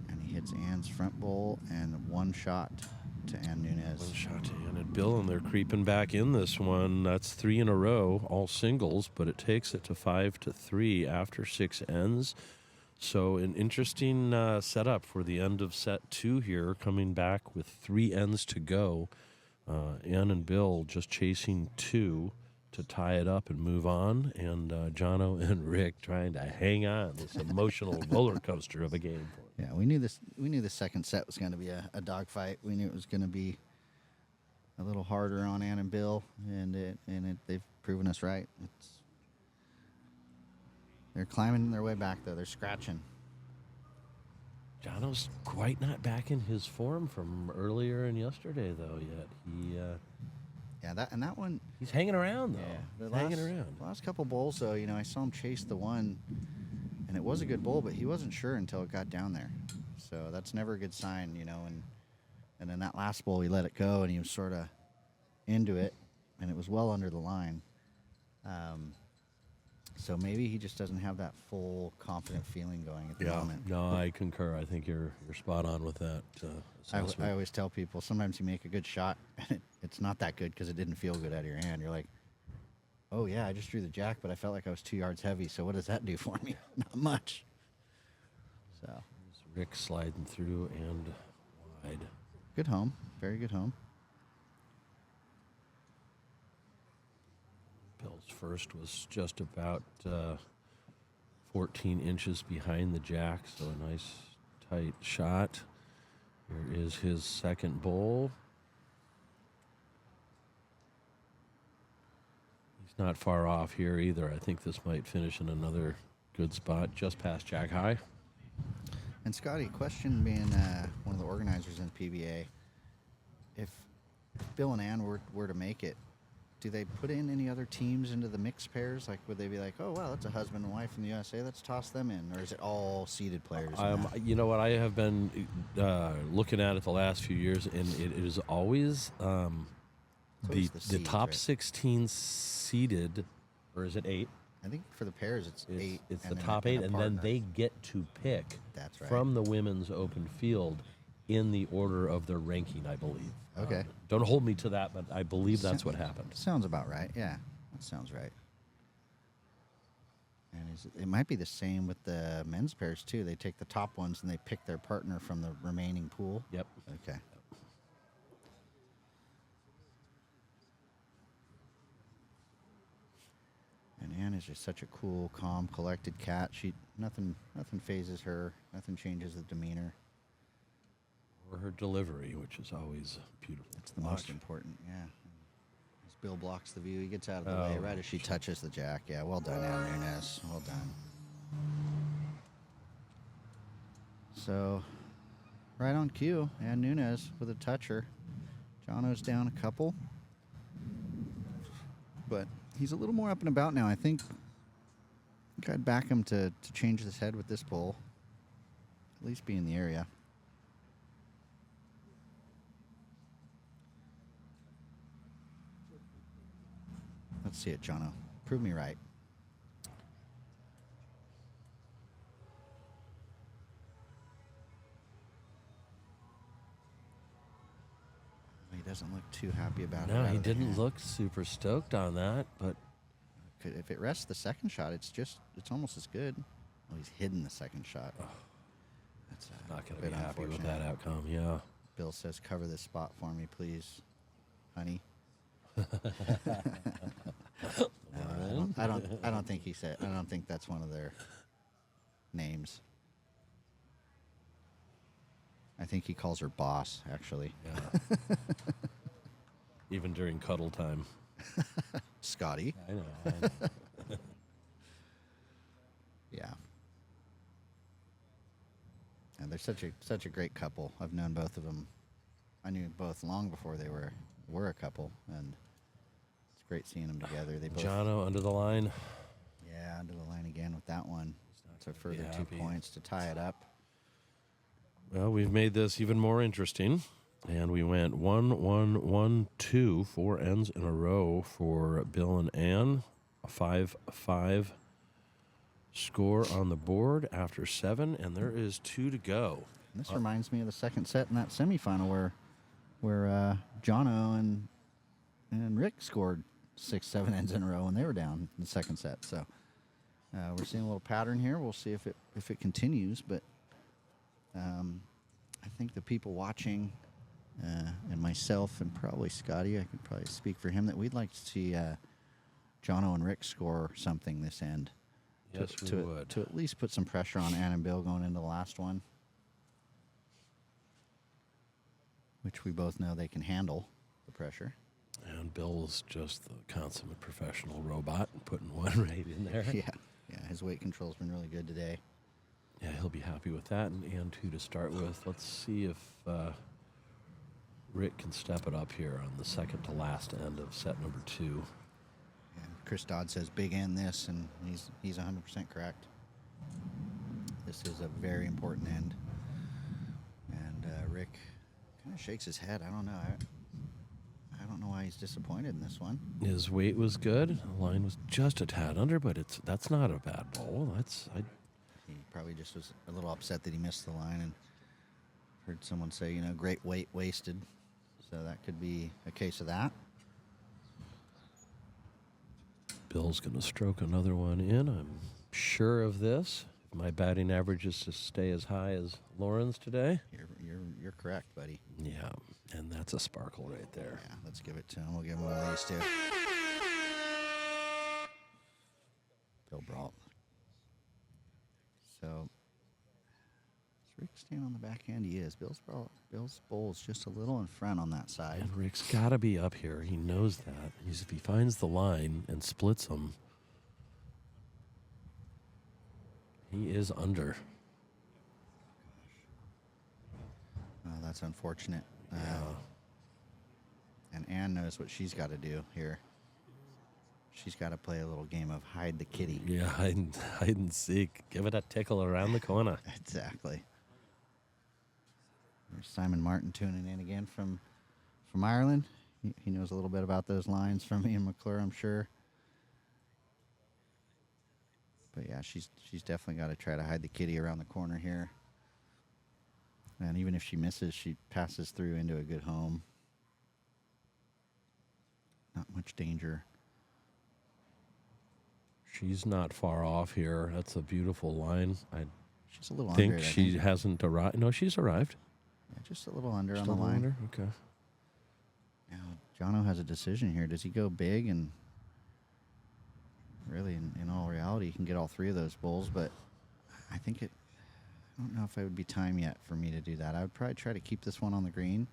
And he hits Ann's front bowl and one shot to Ann Nunes. One shot to Ann and Bill, and they're creeping back in this one. That's 3 in a row, all singles, but it takes it to 5-3 after 6 ends. So an interesting setup for the end of set 2 here, coming back with 3 ends to go. Ann and Bill just chasing 2 to tie it up and move on, and Jono and Rick trying to hang on this emotional roller coaster of a game for them. Yeah, we knew this. We knew the second set was going to be a dogfight. We knew it was going to be a little harder on Ann and Bill, and they've proven us right. They're climbing their way back, though. They're scratching. Jono's quite not back in his form from earlier and yesterday, though, yet. Yeah, that one. He's hanging around, though. Yeah, He's hanging around. The last couple bowls, though, I saw him chase the one, and it was a good bowl, but he wasn't sure until it got down there. So that's never a good sign, And then that last bowl, he let it go, and he was sort of into it, and it was well under the line. So maybe he just doesn't have that full confident feeling going at the moment. No, I concur. I think you're spot on with that. I always tell people sometimes you make a good shot and it's not that good because it didn't feel good out of your hand. You're like, oh yeah, I just drew the jack, but I felt like I was 2 yards heavy. So what does that do for me? Not much. So Rick sliding through and wide. good home, very good home. Bill's first was just about 14 inches behind the jack, so a nice tight shot. Here is his second bowl. He's not far off here either. I think this might finish in another good spot, just past jack high. And Scotty, question being one of the organizers in PBA, if Bill and Ann were to make it, do they put in any other teams into the mixed pairs? Like, would they be like, oh, wow, that's a husband and wife from the USA, let's toss them in? Or is it all seeded players? You know what? I have been looking at it the last few years, and it is always So the it's the seeds, top right? 16 seeded, or is it 8? I think for the pairs, it's 8. It's the and then top a 8, and then partner. they get to pick That's right. from the women's open field in the order of their ranking, I believe. Okay. Don't hold me to that, but I believe that's what happened. Sounds about right. Yeah, that sounds right. And it might be the same with the men's pairs, too. They take the top ones and they pick their partner from the remaining pool. Yep. Okay. And Ann is just such a cool, calm, collected cat. Nothing phases her. Nothing changes the demeanor. Or her delivery, which is always beautiful. That's the most important. Yeah. His Bill blocks the view. He gets out of the way right as she touches the jack. Yeah, well done, Nunes. Well done. So, right on cue, and Nunes with a toucher. Jono's down a couple, but he's a little more up and about now. I think I'd back him to change his head with this bull, at least be in the area. Let's see it, Jono. Prove me right. He doesn't look too happy about it. No, he didn't look super stoked on that, but if it rests the second shot, it's almost as good. Well, he's hidden the second shot. That's not going to be happy with that outcome. Yeah. Bill says, "Cover this spot for me, please, honey." I don't think he said. I don't think that's one of their names. I think he calls her boss, actually. Yeah. Even during cuddle time. Scotty. I know. Yeah. And they're such a great couple. I've known both of them. I knew both long before they were a couple, and it's great seeing them together. They both. Jono under the line. Yeah, under the line again with that one. It's a further 2 points to tie it up. Well, we've made this even more interesting, and we went 1-1-1-2, 4 ends in a row for Bill and Ann. A 5-5 score on the board after 7, and there is 2 to go. And this reminds me of the second set in that semifinal where Jono and Rick scored 6-7 ends in a row, and they were down in the second set. So we're seeing a little pattern here. We'll see if it continues, but. I think the people watching and myself and probably Scotty, I could probably speak for him, that we'd like to see Jono and Rick score something this end. Yes, we would. To at least put some pressure on Ann and Bill going into the last one, which we both know they can handle the pressure. And Bill's just the consummate professional robot, putting one right in there. Yeah, his weight control's been really good today. Yeah, he'll be happy with that, and 2 to start with. Let's see if Rick can step it up here on the second to last end of set number 2. And Chris Dodd says big end this, and he's 100% correct. This is a very important end. And Rick kind of shakes his head. I don't know. I don't know why he's disappointed in this one. His weight was good. The line was just a tad under, but that's not a bad bowl. He probably just was a little upset that he missed the line, and heard someone say, great weight wasted. So that could be a case of that. Bill's going to stroke another one in. I'm sure of this. If my batting average is to stay as high as Lauren's today. You're correct, buddy. Yeah, and that's a sparkle right there. Yeah, let's give it to him. We'll give him one of these too. Bill Brault. So, is Rick staying on the backhand? He is. Bill's bowl is just a little in front on that side. And Rick's got to be up here. He knows that. If he finds the line and splits them, he is under. Oh, that's unfortunate. Yeah. And Ann knows what she's got to do here. She's got to play a little game of hide the kitty. Yeah, hide and seek. Give it a tickle around the corner. Exactly. There's Simon Martin tuning in again from Ireland. He knows a little bit about those lines from Ian McClure, I'm sure. But yeah, she's definitely got to try to hide the kitty around the corner here. And even if she misses, she passes through into a good home. Not much danger. She's not far off here. That's a beautiful line. She's a little think under it, she hasn't arrived. No, she's arrived. Yeah, just a little under Just on the line. Under? Okay. Now, Jono has a decision here. Does he go big and really, in all reality, he can get all 3 of those bulls, but I don't know if it would be time yet for me to do that. I would probably try to keep this one on the green,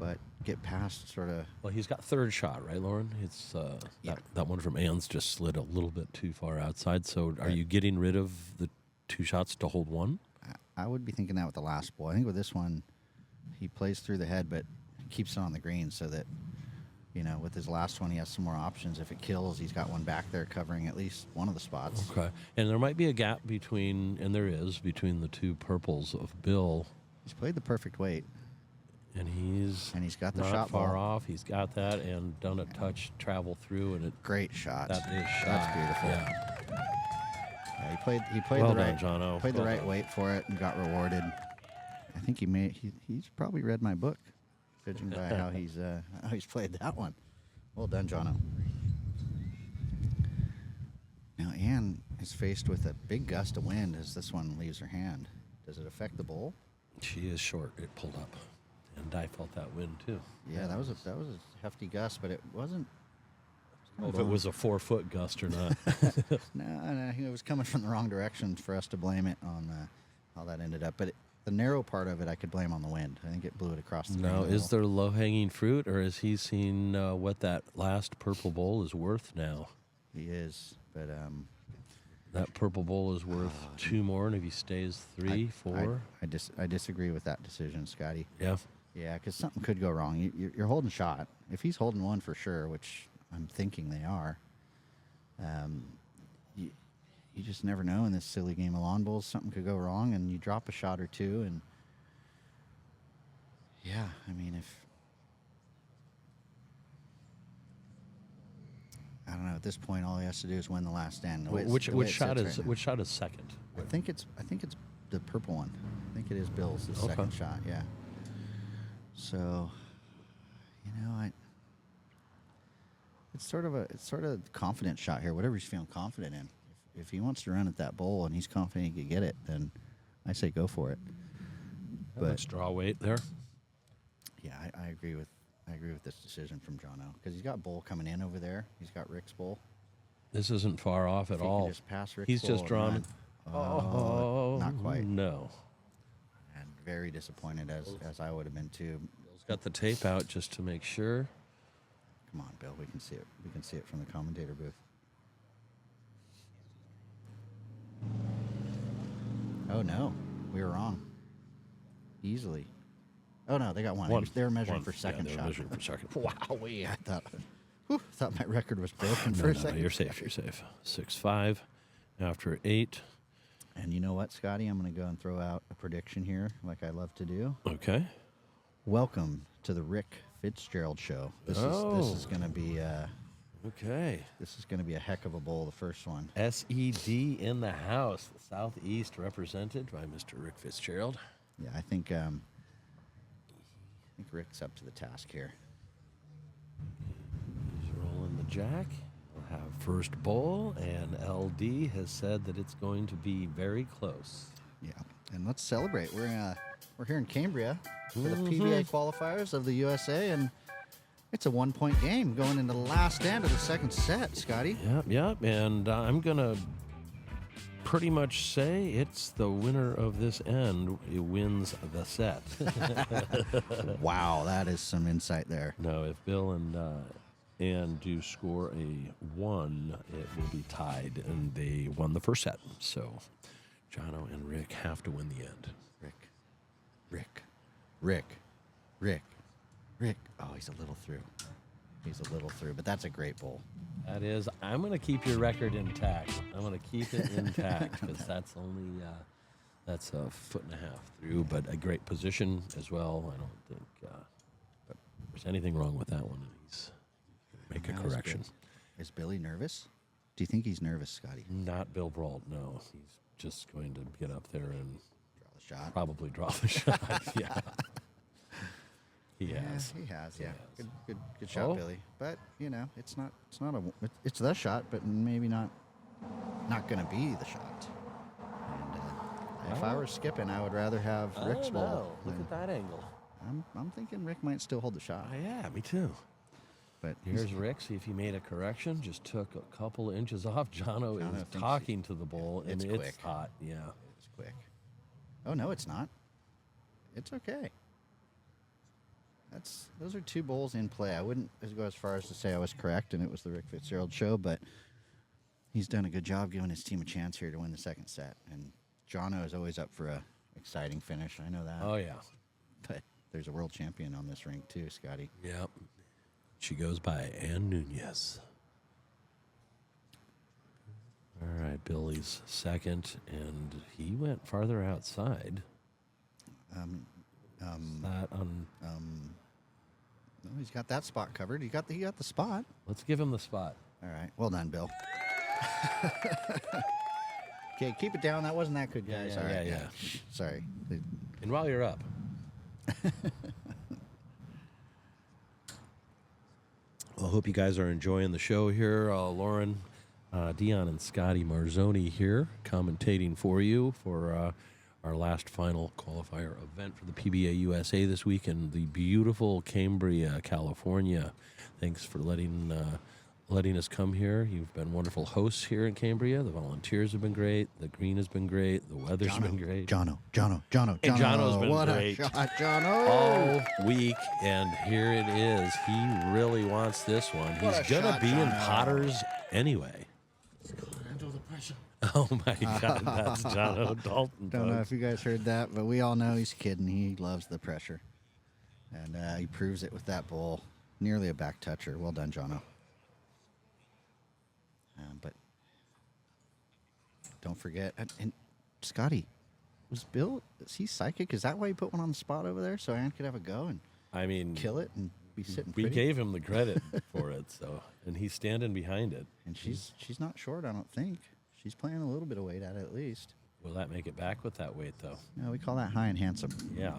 but get past sort of. Well, he's got third shot, right, Lauren? It's Yeah. that one from Ann's just slid a little bit too far outside. So are Right. you getting rid of the 2 shots to hold 1? I would be thinking that with the last bowl. I think with this one, he plays through the head, but keeps it on the green so that, with his last one, he has some more options. If it kills, he's got one back there covering at least one of the spots. Okay. And there might be a gap between the 2 purples of Bill. He's played the perfect weight. And he's got the not shot far ball. off. He's got that and done a touch, travel through, and it. Great shot. That is shot. That's beautiful. Yeah. Yeah, he played Well the right done, Jono. played Well the right done. weight for it and got rewarded. I think he's probably read my book, judging by how he's played that one. Well done, Jono. Now Ann is faced with a big gust of wind as this one leaves her hand. Does it affect the bowl? She is short. It pulled up, and I felt that wind too. Yeah, that was a hefty gust, but it wasn't. I don't know if it was a 4-foot gust or not. No, I think it was coming from the wrong direction for us to blame it on how that ended up. But the narrow part of it, I could blame on the wind. I think it blew it across the Now, green is there low-hanging fruit, or has he seen what that last purple bowl is worth now? He is, but That purple bowl is worth 2 more, and if he stays 3, 4. I disagree with that decision, Scotty. Yeah. Yeah, because something could go wrong. You're holding shot. If he's holding one for sure, which I'm thinking they are, you just never know in this silly game of lawn bowls. Something could go wrong, and you drop a shot or two, and yeah, I mean, I don't know. At this point, all he has to do is win the last stand. Which shot is second? I think it's the purple one. I think it is Bill's the second shot. Yeah. So, it's sort of a confident shot here. Whatever he's feeling confident in. If he wants to run at that bowl and he's confident he could get it, then I say go for it. But Let's draw weight there. yeah, I agree with this decision from Jono because he's got bowl coming in over there. He's got Rick's bowl. This isn't far off at If he all. can just pass Rick's He's bowl just and drawn. run. Oh, not quite. No. And very disappointed as I would have been too. Bill's got the tape out just to make sure. Come on, Bill. We can see it. We can see it from the commentator booth. Oh no, we were wrong. Easily. Oh no, they got one. They were measuring for second they were shot. measuring for second. Wowee! I thought my record was broken for a second. You're safe. You're safe. 6-5 after 8. And you know what, Scotty? I'm going to go and throw out a prediction here, like I love to do. Okay. Welcome to the Rick Fitzgerald Show. This is going to be Okay. this is going to be a heck of a bowl. The first one. SED in the house. The Southeast represented by Mr. Rick Fitzgerald. Yeah, I think Rick's up to the task here. He's rolling the jack. We'll have first bowl, and LD has said that it's going to be very close. Yeah, and let's celebrate. We're here in Cambria for the PBA qualifiers of the USA, and it's a 1-point game going into the last end of the second set, Scotty. Yep. And I'm going to pretty much say it's the winner of this end who wins the set. Wow, that is some insight there. No, if Bill and Ann do score a 1, it will be tied, and they won the first set. So Jono and Rick have to win the end. Rick. Oh, he's a little through. But that's a great bowl. That is, I'm going to keep your record intact. I'm going to keep it intact because that's only that's a 1.5 foot through, but a great position as well. I don't think there's anything wrong with that one. He's make a That was correction. good. Is Billy nervous? Do you think he's nervous, Scotty? Not Bill Brault. No, he's just going to get up there and Draw the shot. probably draw the shot. Yeah, he has. He has. Yeah, He has. good shot, Oh. Billy. But it's the shot, but maybe not going to be the shot. And if I were skipping, I would rather have Rick's ball. Look at that angle. I'm thinking Rick might still hold the shot. Oh, yeah, me too. But Here's Rick. See if he made a correction. Just took a couple of inches off. Jono Jono is thinks talking to the bowl, and it's it's quick. hot. Yeah. it's quick. Oh no, it's not. It's okay. Those are 2 bowls in play. I wouldn't go as far as to say I was correct and it was the Rick Fitzgerald show, but he's done a good job giving his team a chance here to win the second set. And Jono is always up for a exciting finish. I know that. Oh, yeah. But there's a world champion on this rink too, Scotty. Yep. She goes by NUNES. All right, Billy's second, and he went farther outside. That on. No, he's got that spot covered. He got the spot. Let's give him the spot. All right. Well done, Bill. Okay, keep it down. That wasn't that good, guys. All right. Yeah. Sorry. And while you're up. Well, I hope you guys are enjoying the show here. Lauren, Dion, and Scotty Marzoni here commentating for you for our last final qualifier event for the PBA USA this week in the beautiful Cambria, California. Thanks for letting us come here. You've been wonderful hosts here in Cambria. The volunteers have been great. The green has been great. The weather's been great. Jono. And Jono's been what great. A shot, Jono. All week, and here it is. He really wants this one. What He's a going to shot, be in Jono. Potters anyway. Handle the pressure. Oh, my God. That's Jono Dalton. Don't know folks. if you guys heard that, but we all know he's kidding. He loves the pressure. And he proves it with that bowl. Nearly a back toucher. Well done, Jono. But don't forget, and Scotty, is he psychic? Is that why you put one on the spot over there so Ann could have a go and I mean, kill it and be sitting we pretty? gave him the credit for it, and he's standing behind it. And she's not short, I don't think. She's playing a little bit of weight at it at least. Will that make it back with that weight, though? No, we call that high and handsome. Yeah.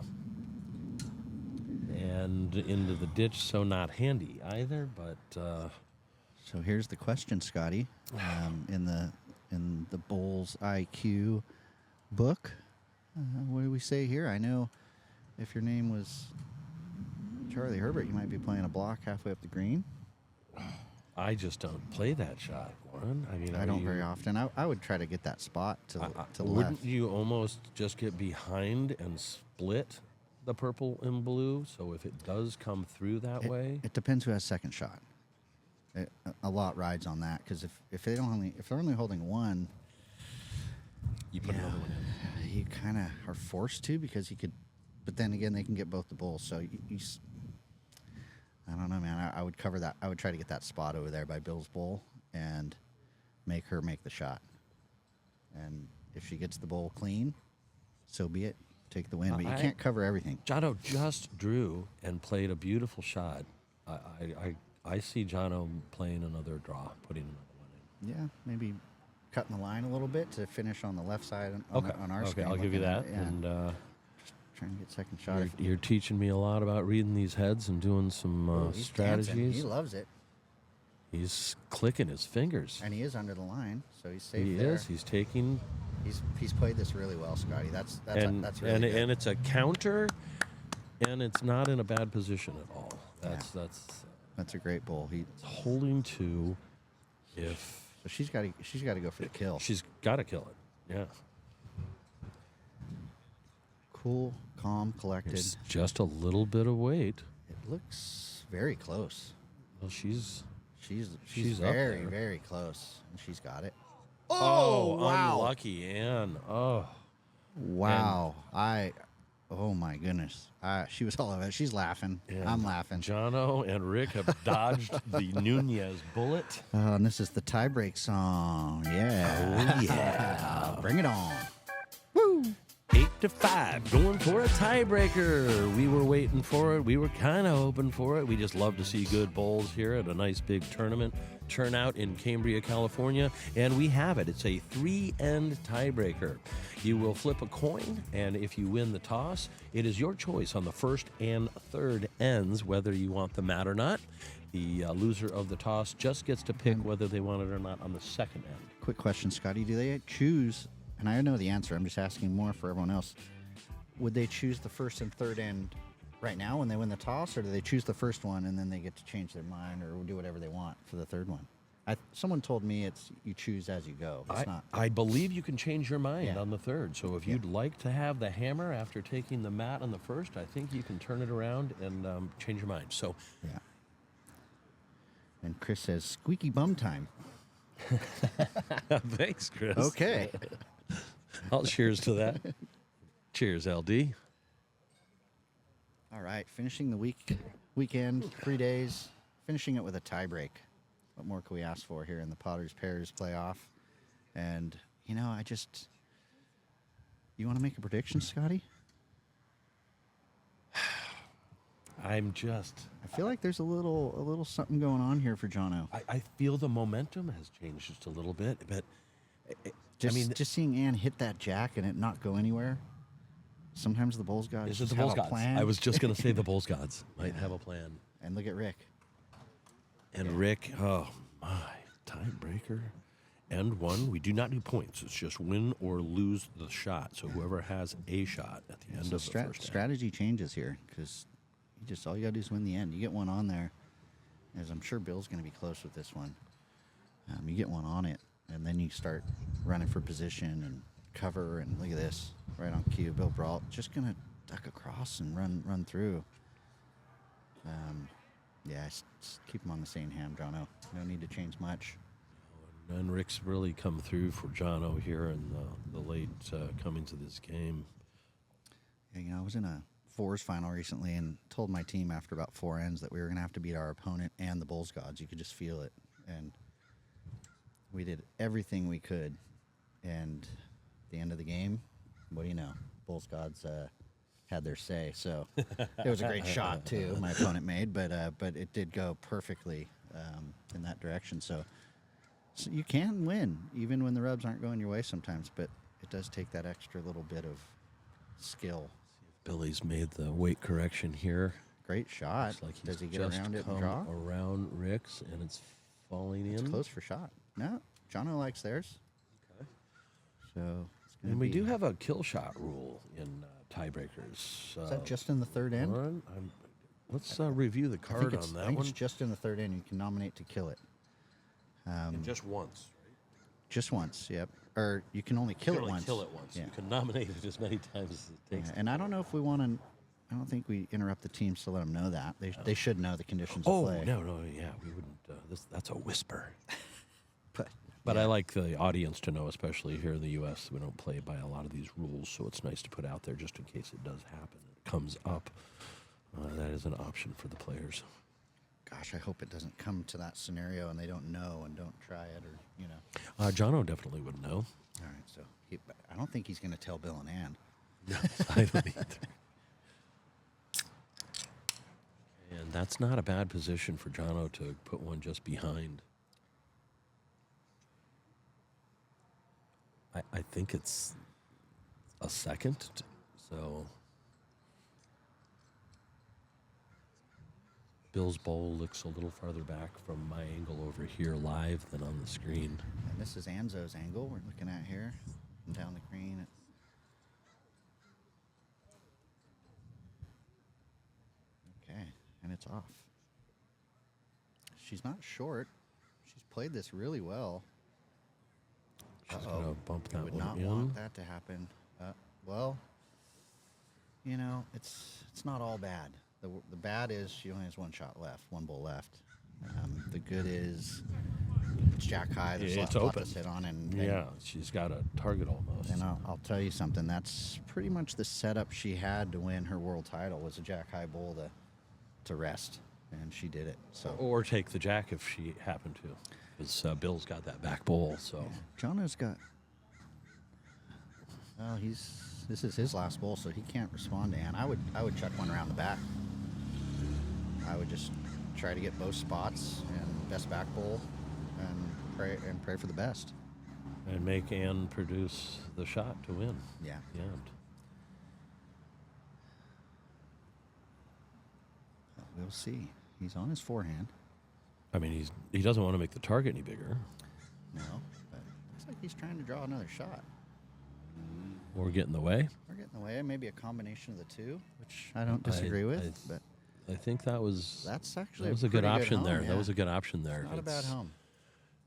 And into the ditch, so not handy either, but So here's the question, Scotty. In the Bulls IQ book, what do we say here? I know if your name was Charlie Herbert, you might be playing a block halfway up the green. I just don't play that shot, Warren. I mean, I don't very often. I would try to get that spot to the wouldn't left. you almost just get behind and split the purple and blue? So if it does come through that way, It depends who has second shot. A lot rides on that because if they're only holding one, you put another one in. you kind of are forced to because he could. But then again, they can get both the bowls. So I don't know, man. I would cover that. I would try to get that spot over there by Bill's bowl and make her make the shot. And if she gets the bowl clean, so be it. Take the win. But you can't cover everything. Jono just drew and played a beautiful shot. I see Jono playing another draw, putting another one in. Yeah, maybe cutting the line a little bit to finish on the left side on our screen. I'll give you that. Yeah. And Just trying to get second shot. you're teaching me a lot about reading these heads and doing some He's strategies. dancing. He loves it. He's clicking his fingers. And he is under the line, so he's safe He there. is. He's taking. He's played this really well, Scotty. That's really good. And it's a counter, and it's not in a bad position at all. That's a great bowl. It's holding to. If So she's got to go for the kill. she's got to kill it, yeah. Cool, calm, collected. It's just a little bit of weight. It looks very close. Well, she's She's up very there. very close, and she's got it. Unlucky Ann. Oh, Wow! Oh my goodness! She was all over it. She's laughing. and I'm laughing. Jono and Rick have dodged the Nunez bullet. And this is the tiebreak song. Yeah. Oh yeah. Bring it on. 8-5, going for a tiebreaker. We were waiting for it. We were kind of hoping for it. We just love to see good bowls here at a nice big tournament turnout in Cambria, California, and we have it. It's a 3-end tiebreaker. You will flip a coin, and if you win the toss, it is your choice on the first and third ends whether you want the mat or not. The loser of the toss just gets to pick whether they want it or not on the second end. Quick question, Scotty. Do they choose? And I know the answer. I'm just asking more for everyone else. Would they choose the first and third end right now when they win the toss, or do they choose the first one and then they get to change their mind or do whatever they want for the third one? Someone told me it's you choose as you go. It's not. I believe you can change your mind Yeah. on the third. So if you'd like to have the hammer after taking the mat on the first, I think you can turn it around and change your mind. So Yeah. And Chris says, squeaky bum time. thanks, Chris. Okay. I'll cheers to that. Cheers, LD. All right. Finishing the weekend, 3 days, finishing it with a tie break. What more can we ask for here in the Potters Pairs playoff? And, you want to make a prediction, Scotty? I feel like there's a little something going on here for Jono. I feel the momentum has changed just a little bit, but Just seeing Ann hit that jack and it not go anywhere. Sometimes the Bulls gods is it just the have Bulls a gods? plan. I was just going to say the Bulls gods might have a plan. And look at Rick. And Rick, oh my, tiebreaker. And one, we do not do points. It's just win or lose the shot. So whoever has a shot at the end So of the first strategy changes here because all you got to do is win the end. You get one on there, as I'm sure Bill's going to be close with this one. You get one on it, and then you start running for position and cover. And look at this, right on cue. Bill Brault just going to duck across and run through. Keep him on the same hand, Jono. No need to change much. And Rick's really come through for Jono here in the late comings of this game. Yeah, I was in a fours final recently and told my team after about 4 ends that we were going to have to beat our opponent and the Bulls gods. You could just feel it. And we did everything we could. And at the end of the game, what do you know? Bulls gods had their say. So it was a great shot, too, my opponent made. But it did go perfectly in that direction. So you can win, even when the rubs aren't going your way sometimes. But it does take that extra little bit of skill. Billy's made the weight correction here. Great shot. Looks like he's Does he get just around it come and draw? around Rick's, and it's falling in. It's close for shot. No, Jono likes theirs. Okay. So it's gonna And we be- do have a kill shot rule in tiebreakers. Is that just in the third end? Let's review the I think card it's, on I that think one. it's just in the third end. You can nominate to kill it. And just once, right? Just once, yep. Or you can only kill You it can only once. kill it once. Yeah. You can nominate it as many times as it takes. Yeah, and I don't know if we want to. I don't think we interrupt the teams to let them know that. They should know the conditions of Oh play. no, yeah, we wouldn't. That's a whisper. But But I like the audience to know, especially here in the U.S., we don't play by a lot of these rules, so it's nice to put out there just in case it does happen. It comes up. That is an option for the players. gosh, I hope it doesn't come to that scenario and they don't know and don't try it, or Jono definitely would know. All right, so I don't think he's going to tell Bill and Ann. No, I don't either. And that's not a bad position for Jono to put one just behind. I think it's a second, so Bill's bowl looks a little farther back from my angle over here live than on the screen. And this is Anzo's angle we're looking at here, and down the green. Okay, and it's off. She's not short. She's played this really well. She's going to bump I that would one not in. want that to happen. Well, it's not all bad. The bad is she only has one shot left, one bowl left. The good is it's jack high. There's It's a lot open. to sit on, and Yeah, she's got a target almost. And I'll tell you something. That's pretty much the setup she had to win her world title was a jack high bowl to rest, and she did it. So Or take the jack if she happened to, because Bill's got that back bowl. So Jono's got. Well, this is his last bowl, so he can't respond to Ann. I would chuck one around the back. I would just try to get both spots and best back bowl, and pray for the best. and make Ann produce the shot to win. Yeah. The end. We'll see. He's on his forehand. I mean, he doesn't want to make the target any bigger. No, but looks like he's trying to draw another shot. Or get in the way. Or get in the way. Maybe a combination of the two, which I don't disagree with. But I think that was that's actually a good pretty option home, there. yeah. That was a good option there. Not a bad home.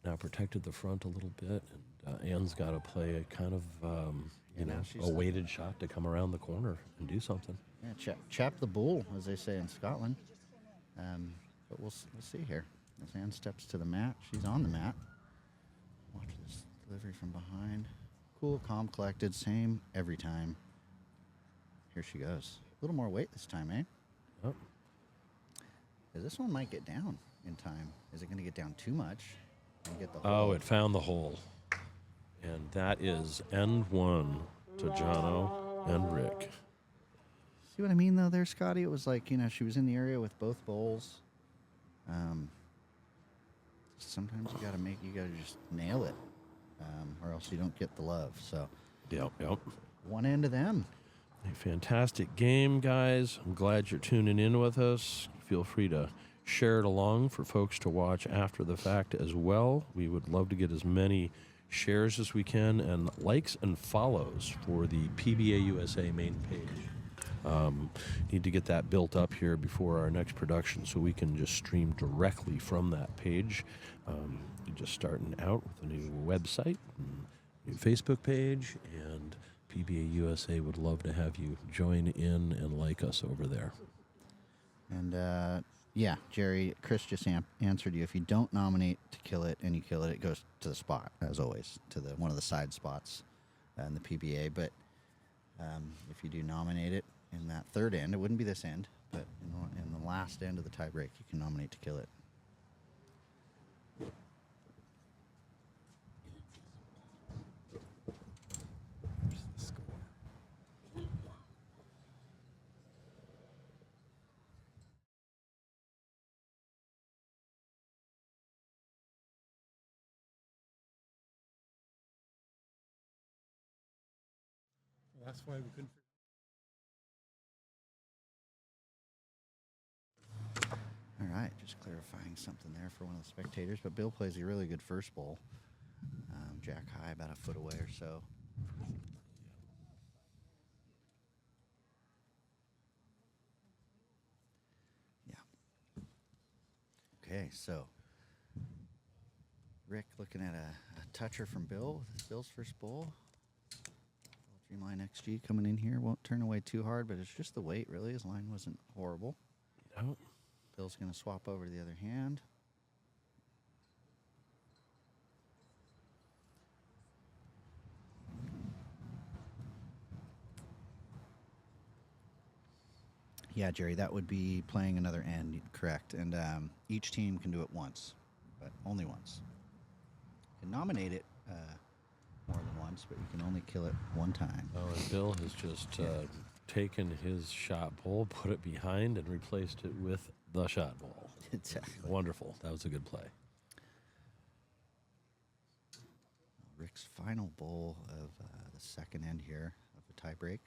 now protected the front a little bit, and Anne's got to play a kind of, a weighted shot to come around the corner and do something. Yeah, chap the bull, as they say in Scotland. But we'll see here. As Anne steps to the mat, she's on the mat. Watch this delivery from behind. Cool, calm, collected, same every time. Here she goes. A little more weight this time, eh? Oh. This one might get down in time. Is it going to get down too much? And get the hole? Oh, it found the hole. And that is end one to Jono and Rick. See what I mean, though, there, Scotty? It was like, she was in the area with both bowls. Sometimes you gotta just nail it, or else you don't get the love. So, Yep. one end to them. A fantastic game, guys. I'm glad you're tuning in with us. Feel free to share it along for folks to watch after the fact as well. We would love to get as many shares as we can and likes and follows for the PBA USA main page. Need to get that built up here before our next production so we can just stream directly from that page. Just starting out with a new website, new Facebook page, and PBA USA would love to have you join in and like us over there. And Jerry, Chris just answered you. If you don't nominate to kill it and you kill it, it goes to the spot, as always, to one of the side spots in the PBA. But if you do nominate it in that third end, it wouldn't be this end, but in the last end of the tie break, you can nominate to kill it. That's why we couldn't. All right, just clarifying something there for one of the spectators. But Bill plays a really good first bowl. Jack high, about a foot away or so. Yeah. Okay, so Rick looking at a toucher from Bill with Bill's first bowl. Dreamline XG coming in here. Won't turn away too hard, but it's just the weight, really. His line wasn't horrible. No. Bill's going to swap over to the other hand. Yeah, Jerry, that would be playing another end, correct. And each team can do it once, but only once. You can nominate it more than once, but you can only kill it one time. Oh, and Bill has just taken his shot bowl, put it behind, and replaced it with the shot bowl. Exactly. Wonderful. That was a good play. Rick's final bowl of the second end here of the tie break.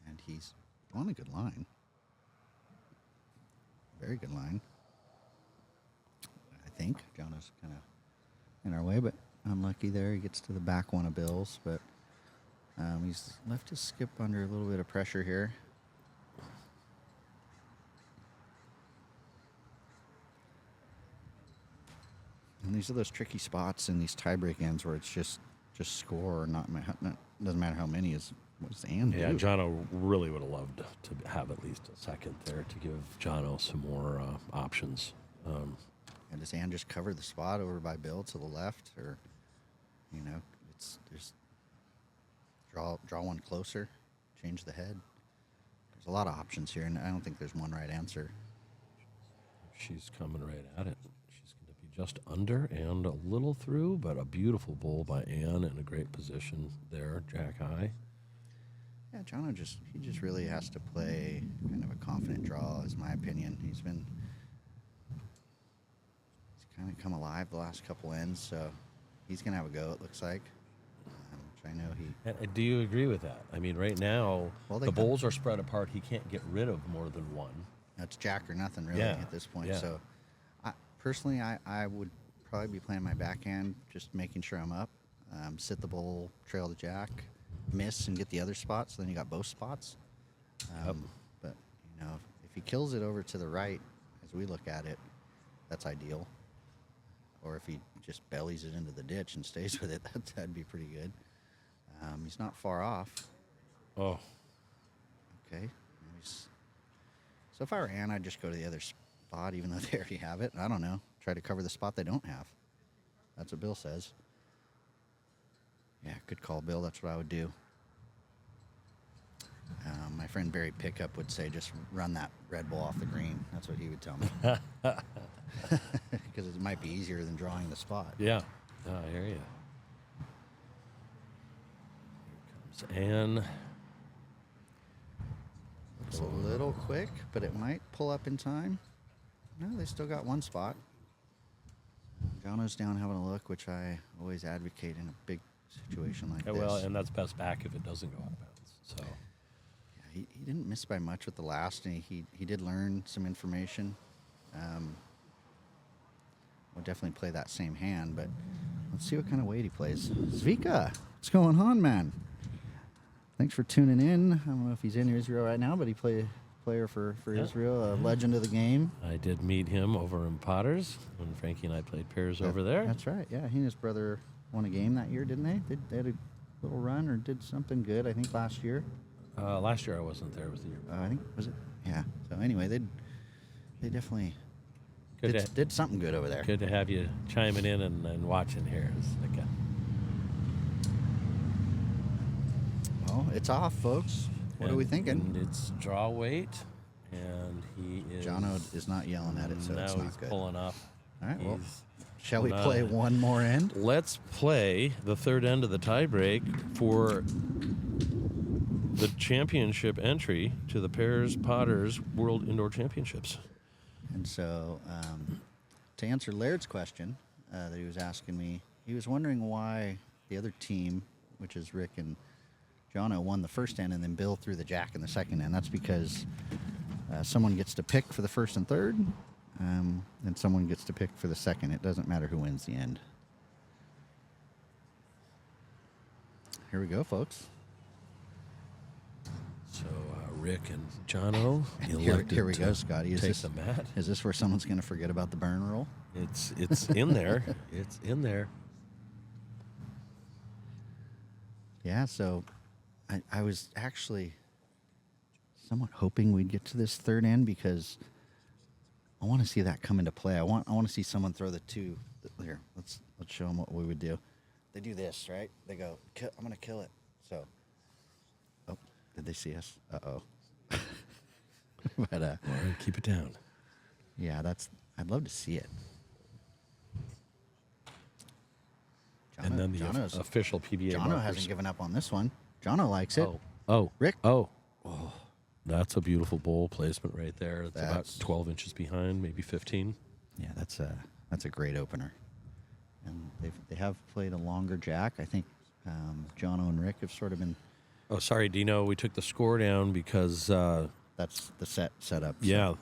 And he's on a good line. Very good line. I think Jonah's kind of in our way, but unlucky there. He gets to the back one of Bill's, but he's left his skip under a little bit of pressure here. And these are those tricky spots in these tiebreak ends where it's just score or not doesn't matter how many is what's the end. Yeah, Jono really would have loved to have at least a second there to give Jono some more options. And does Ann just cover the spot over by Bill to the left, or there's draw one closer, change the head. There's a lot of options here, and I don't think there's one right answer. She's coming right at it. She's going to be just under and a little through, but a beautiful bowl by Ann in a great position there, Jack high. Yeah, Jono he just really has to play kind of a confident draw, is my opinion. He's kind of come alive the last couple ends, so he's going to have a go, it looks like. Which I know he... And do you agree with that? I mean, right now, the bowls are spread apart. He can't get rid of more than one. That's jack or nothing, really, at this point. Yeah. So, personally, I would probably be playing my backhand, just making sure I'm up, sit the bowl, trail the jack, miss, and get the other spot, so then you got both spots. But, if he kills it over to the right, we look at it, that's ideal. Or if he just bellies it into the ditch and stays with it, that'd be pretty good. He's not far off. Oh. Okay. So if I were Ann, I'd just go to the other spot, even though they already have it. I don't know. Try to cover the spot they don't have. That's what Bill says. Yeah, good call, Bill. That's what I would do. My friend Barry Pickup would say just run that Red Bull off the green. That's what he would tell me. Because it might be easier than drawing the spot. Yeah. Oh, I hear you. Here comes Ann. Looks a little quick, but it might pull up in time. No, they still got one spot. Jono's down having a look, which I always advocate in a big situation like this. Well, and that's best back if it doesn't go out of bounds. So yeah, he didn't miss by much with the last, and he did learn some information. We'll definitely play that same hand, but let's see what kind of weight he plays. Zvika, what's going on, man? Thanks for tuning in. I don't know if he's in Israel right now, but he player for Israel, a legend of the game. I did meet him over in Potters when Frankie and I played pairs over there. That's right. Yeah, he and his brother won a game that year, didn't they? They had a little run or did something good, I think, last year. Last year I wasn't there. It was the year. I think, was it? Yeah. So anyway, they definitely did something good over there. Good to have you chiming in and watching here. Well, it's off, folks. What are we thinking? And it's draw weight, and he is... Jono is not yelling at it, so it's now not he's good. pulling up. All right, well, He's shall we not- play one more end? Let's play the third end of the tiebreak for the championship entry to the Pairs Potters World Indoor Championships. And so, to answer Laird's question that he was asking me, he was wondering why the other team, which is Rick and Jono, won the first end and then Bill threw the jack in the second end. That's because someone gets to pick for the first and third, and someone gets to pick for the second. It doesn't matter who wins the end. Here we go, folks. So Rick and Jono And elected here we to go, Scotty. Is take this the mat. Is this where someone's going to forget about the burn rule? It's in there. It's in there. Yeah, so I was actually somewhat hoping we'd get to this third end because I want to see that come into play. I want to see someone throw the two. Here, let's show them what we would do. They do this, right? They go, I'm going to kill it. So, oh, did they see us? Uh-oh. But All right, keep it down. yeah, I'd love to see it. And then the Jono's- official PBA Jono markers. hasn't given up on this one. Jono likes it. Oh, Rick? Oh, that's a beautiful bowl placement right there. It's about That's- 12 inches behind, maybe 15. Yeah, that's a great opener. And they have played a longer jack. I think Jono and Rick have sort of been. Oh, sorry, Dino. We took the score down because That's the setup. So. yeah,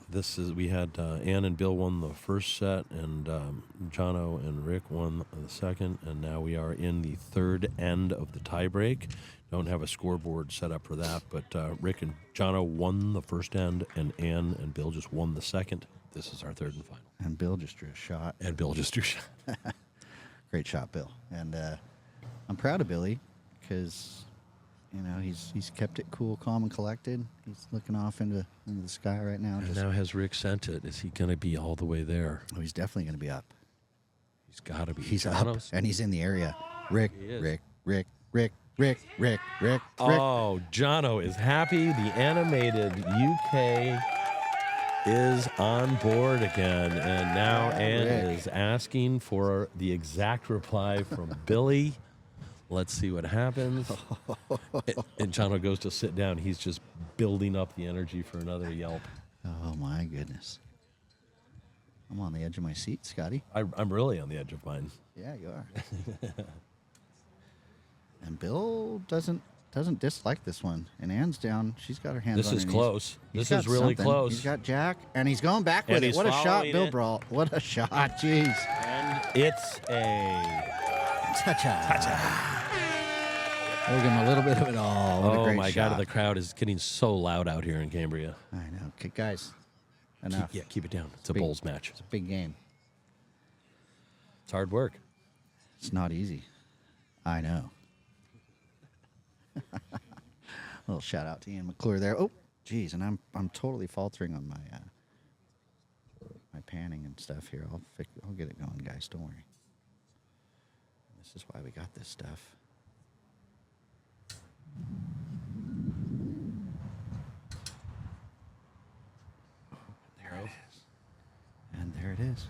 we had Ann and Bill won the first set, and Jono and Rick won the second, and now we are in the third end of the tiebreak. Don't have a scoreboard set up for that, but Rick and Jono won the first end, and Ann and Bill just won the second. This is our third and final. And Bill just drew a shot. And Bill just drew a shot. Great shot, Bill. And I'm proud of Billy because he's kept it cool, calm, and collected. He's looking off into the sky right now. And now has Rick sent it? Is he going to be all the way there? Oh, he's definitely going to be up. He's got to be. He's Jono's- up, and he's in the area. Rick, He is. Rick. Oh, Jono is happy. The animated UK is on board again. And now Ann Rick. is asking for the exact reply from Billy. Let's see what happens. And Jono goes to sit down. He's just building up the energy for another yelp. Oh, my goodness. I'm on the edge of my seat, Scotty. I'm really on the edge of mine. Yeah, you are. And Bill doesn't dislike this one. And Ann's down. She's got her hands This on is her knees. close. He's This is got really something. close. He's got Jack, and he's going back And with it. he's What a shot, following Bill it. Brault. What a shot. Jeez. And it's a... Ta-cha. We'll give him a little bit of it all. What a Oh, great my shot. God. The crowd is getting so loud out here in Cambria. I know. Okay, guys, enough. Keep it down. It's a big- bowls match. It's a big game. It's hard work. It's not easy. I know. A little shout out to Ian McClure there. Oh, geez, and I'm totally faltering on my my panning and stuff here. I'll get it going, guys. Don't worry. This is why we got this stuff. There it is. And there it is.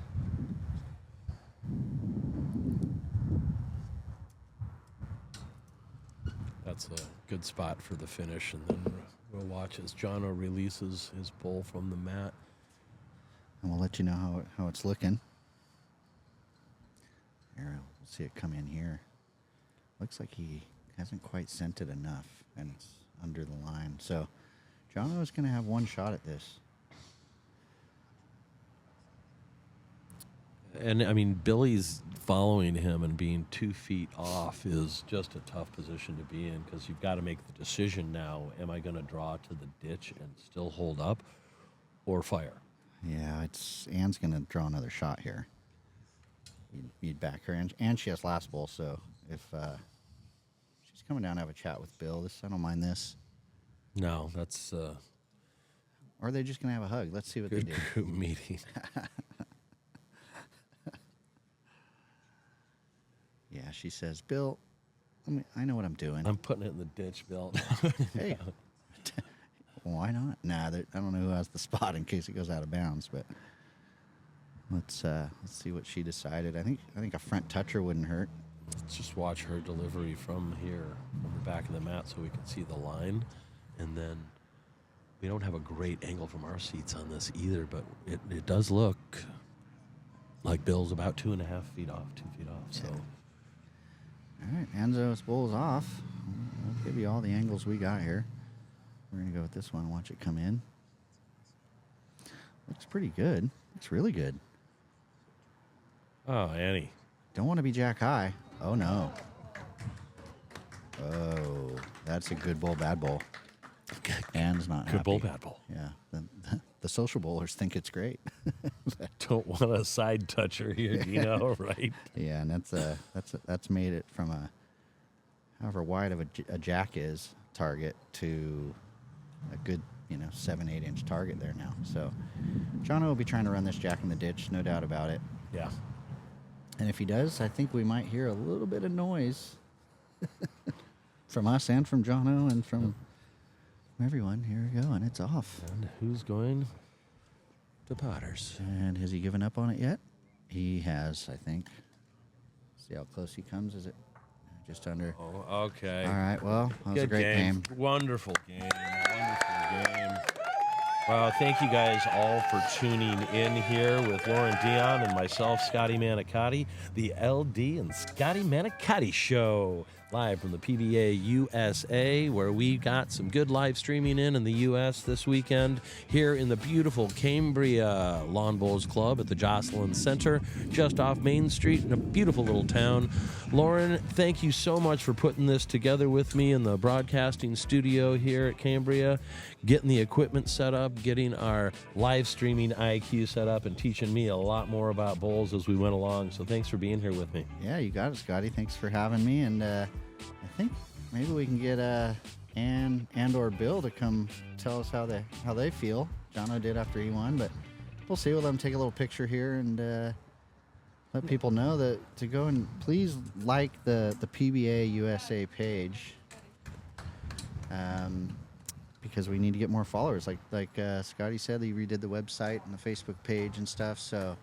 That's a good spot for the finish, and then we'll watch as Jono releases his bowl from the mat. And we'll let you know how it's looking. Here, we'll see it come in here. Looks like he hasn't quite sent it enough, and it's under the line. So Jono is going to have one shot at this. And, I mean, Billy's following him and being 2 feet off is just a tough position to be in because you've got to make the decision now. Am I going to draw to the ditch and still hold up or fire? Yeah, Anne's going to draw another shot here. You'd back her. And she has last bowl, so if she's coming down to have a chat with Bill, I don't mind this. No, that's Or are they just going to have a hug? Let's see what they good do. group meeting. Yeah, she says, Bill, I know what I'm doing. I'm putting it in the ditch, Bill. Hey, why not? Nah, I don't know who has the spot in case it goes out of bounds, but let's see what she decided. I think a front toucher wouldn't hurt. Let's just watch her delivery from here, from the back of the mat, so we can see the line. And then we don't have a great angle from our seats on this either, but it does look like Bill's about 2.5 feet off, 2 feet off. So. All right, Enzo's bowl's off. We'll give you all the angles we got here. We're going to go with this one. Watch it come in. Looks pretty good. Looks really good. Oh, Annie. Don't want to be jack high. Oh, no. Oh, that's a good bowl, bad bowl. Anne's not happy. Good bowl, bad bowl. Yeah, the social bowlers think it's great. Don't want a side toucher here, you know, right? Yeah, and that's made it from however wide of a jack is target to a good 7-8 inch target there now. So Jono will be trying to run this jack in the ditch, no doubt about it. Yeah. And if he does, I think we might hear a little bit of noise from us and from Jono and from everyone. Here we go, and it's off. And who's going to Potters? And has he given up on it yet? He has, I think. See how close he comes? Is it just under? Oh, okay. All right, well, that was a Good great game. Wonderful game. Wonderful game. Well, thank you guys all for tuning in here with Lauren Dion and myself, Scotty Manicotti, the LD and Scotty Manicotti Show, live from the PBA USA, where we got some good live streaming in the U.S. this weekend, here in the beautiful Cambria Lawn Bowls Club at the Jocelyn Center, just off Main Street in a beautiful little town. Lauren, thank you so much for putting this together with me in the broadcasting studio here at Cambria, getting the equipment set up, getting our live streaming IQ set up, and teaching me a lot more about bowls as we went along. So thanks for being here with me. Yeah, you got it, Scotty. Thanks for having me. And I think maybe we can get Ann and/or Bill to come tell us how they feel. Jono did after he won, but we'll see. We'll let them take a little picture here and let people know that to go and please like the PBA USA page. Because we need to get more followers. Like Scotty said, he redid the website and the Facebook page and stuff. So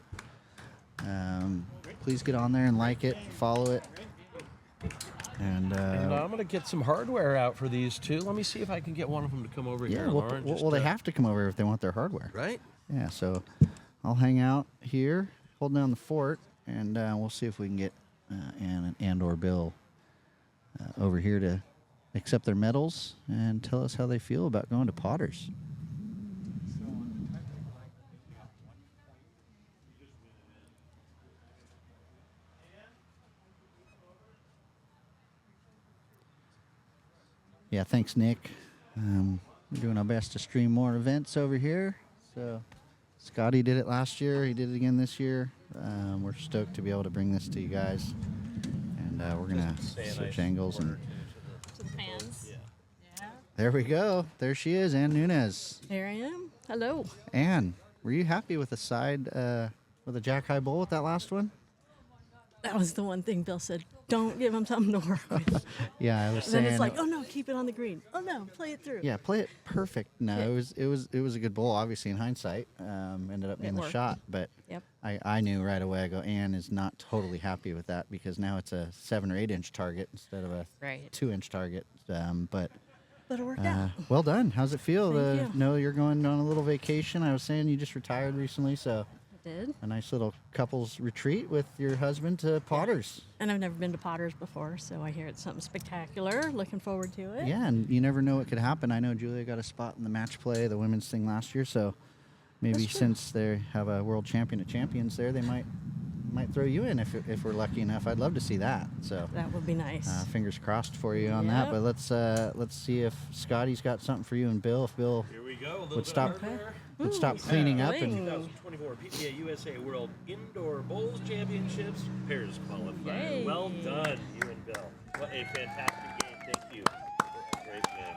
please get on there and like it, follow it. And I'm going to get some hardware out for these two. Let me see if I can get one of them to come over here, Lauren. Well, they have to come over if they want their hardware. Right? Yeah, so I'll hang out here, hold down the fort, and we'll see if we can get Ann and/or Bill over here to accept their medals and tell us how they feel about going to Potters. Yeah, thanks, Nick. We're doing our best to stream more events over here, so Scotty did it last year. He did it again this year. We're stoked to be able to bring this to you guys. And we're going to switch angles. And To the fans. Yeah. there we go. There she is, Ann Nunez. Here I am. Hello. Ann, were you happy with the side with the Jack High Bowl with that last one? That was the one thing Bill said. Don't give him something to work with. Yeah, I was And saying. then it's like, oh no, keep it on the green. Oh no, play it through. Yeah, play it perfect. No, Yeah. it was a good bowl. Obviously, in hindsight, ended up being the worked. shot. But Yep. I knew right away. I go, Ann is not totally happy with that because now it's a 7 or 8 inch target instead of a Right. 2 inch target. But But it worked out. well done. How's it feel Thank to you. know you're going on a little vacation? I was saying you just retired recently, so I did. a nice little couples retreat with your husband to Potters. And I've never been to Potter's before, so I hear it's something spectacular. Looking forward to it. Yeah, and you never know what could happen. I know Julia got a spot in the match play, the women's thing last year, so maybe That's true. since they have a world champion of champions there, they might throw you in if we're lucky enough. I'd love to see that. So That would be nice. fingers crossed for you on that. Yep. But let's see if Scotty's got something for you and Bill. If Bill Here we go. A little would bit stop of hardware. would stop cleaning up and 2024 PBA USA World Indoor Bowls Championships Pairs Qualifier. Yay. Well done, you and Bill. What a fantastic game. Thank you for a great game.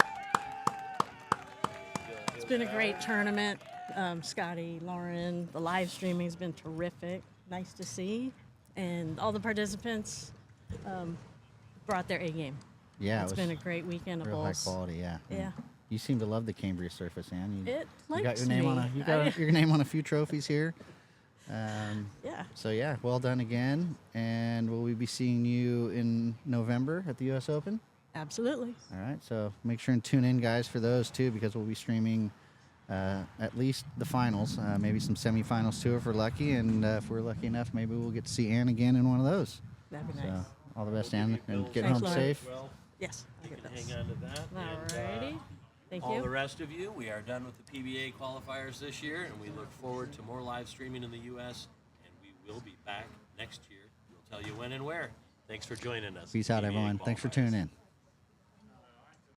It's been a great tournament. Scotty, Lauren, the live streaming has been terrific. Nice to see. And all the participants brought their A game. yeah, It's it been a was great weekend of real high bowls. quality. Yeah. Yeah. You seem to love the Cambria surface, Ann. You, It you got likes your name me. on a you got your name on a few trophies here. Yeah. So yeah, well done again. And will we be seeing you in November at the U.S. Open? Absolutely. All right. So make sure and tune in, guys, for those too, because we'll be streaming at least the finals, maybe some semifinals too, if we're lucky. And if we're lucky enough, maybe we'll get to see Ann again in one of those. That'd be So nice. all the best, Ann, and get Thanks, home Lauren. safe. Well, Yes. I'll you get can this. hang on to that. Alrighty. Thank All you. the rest of you, we are done with the PBA qualifiers this year, and we look forward to more live streaming in the U.S., and we will be back next year. We'll tell you when and where. Thanks for joining us. Peace out, PBA everyone. Thanks for qualifiers. tuning in.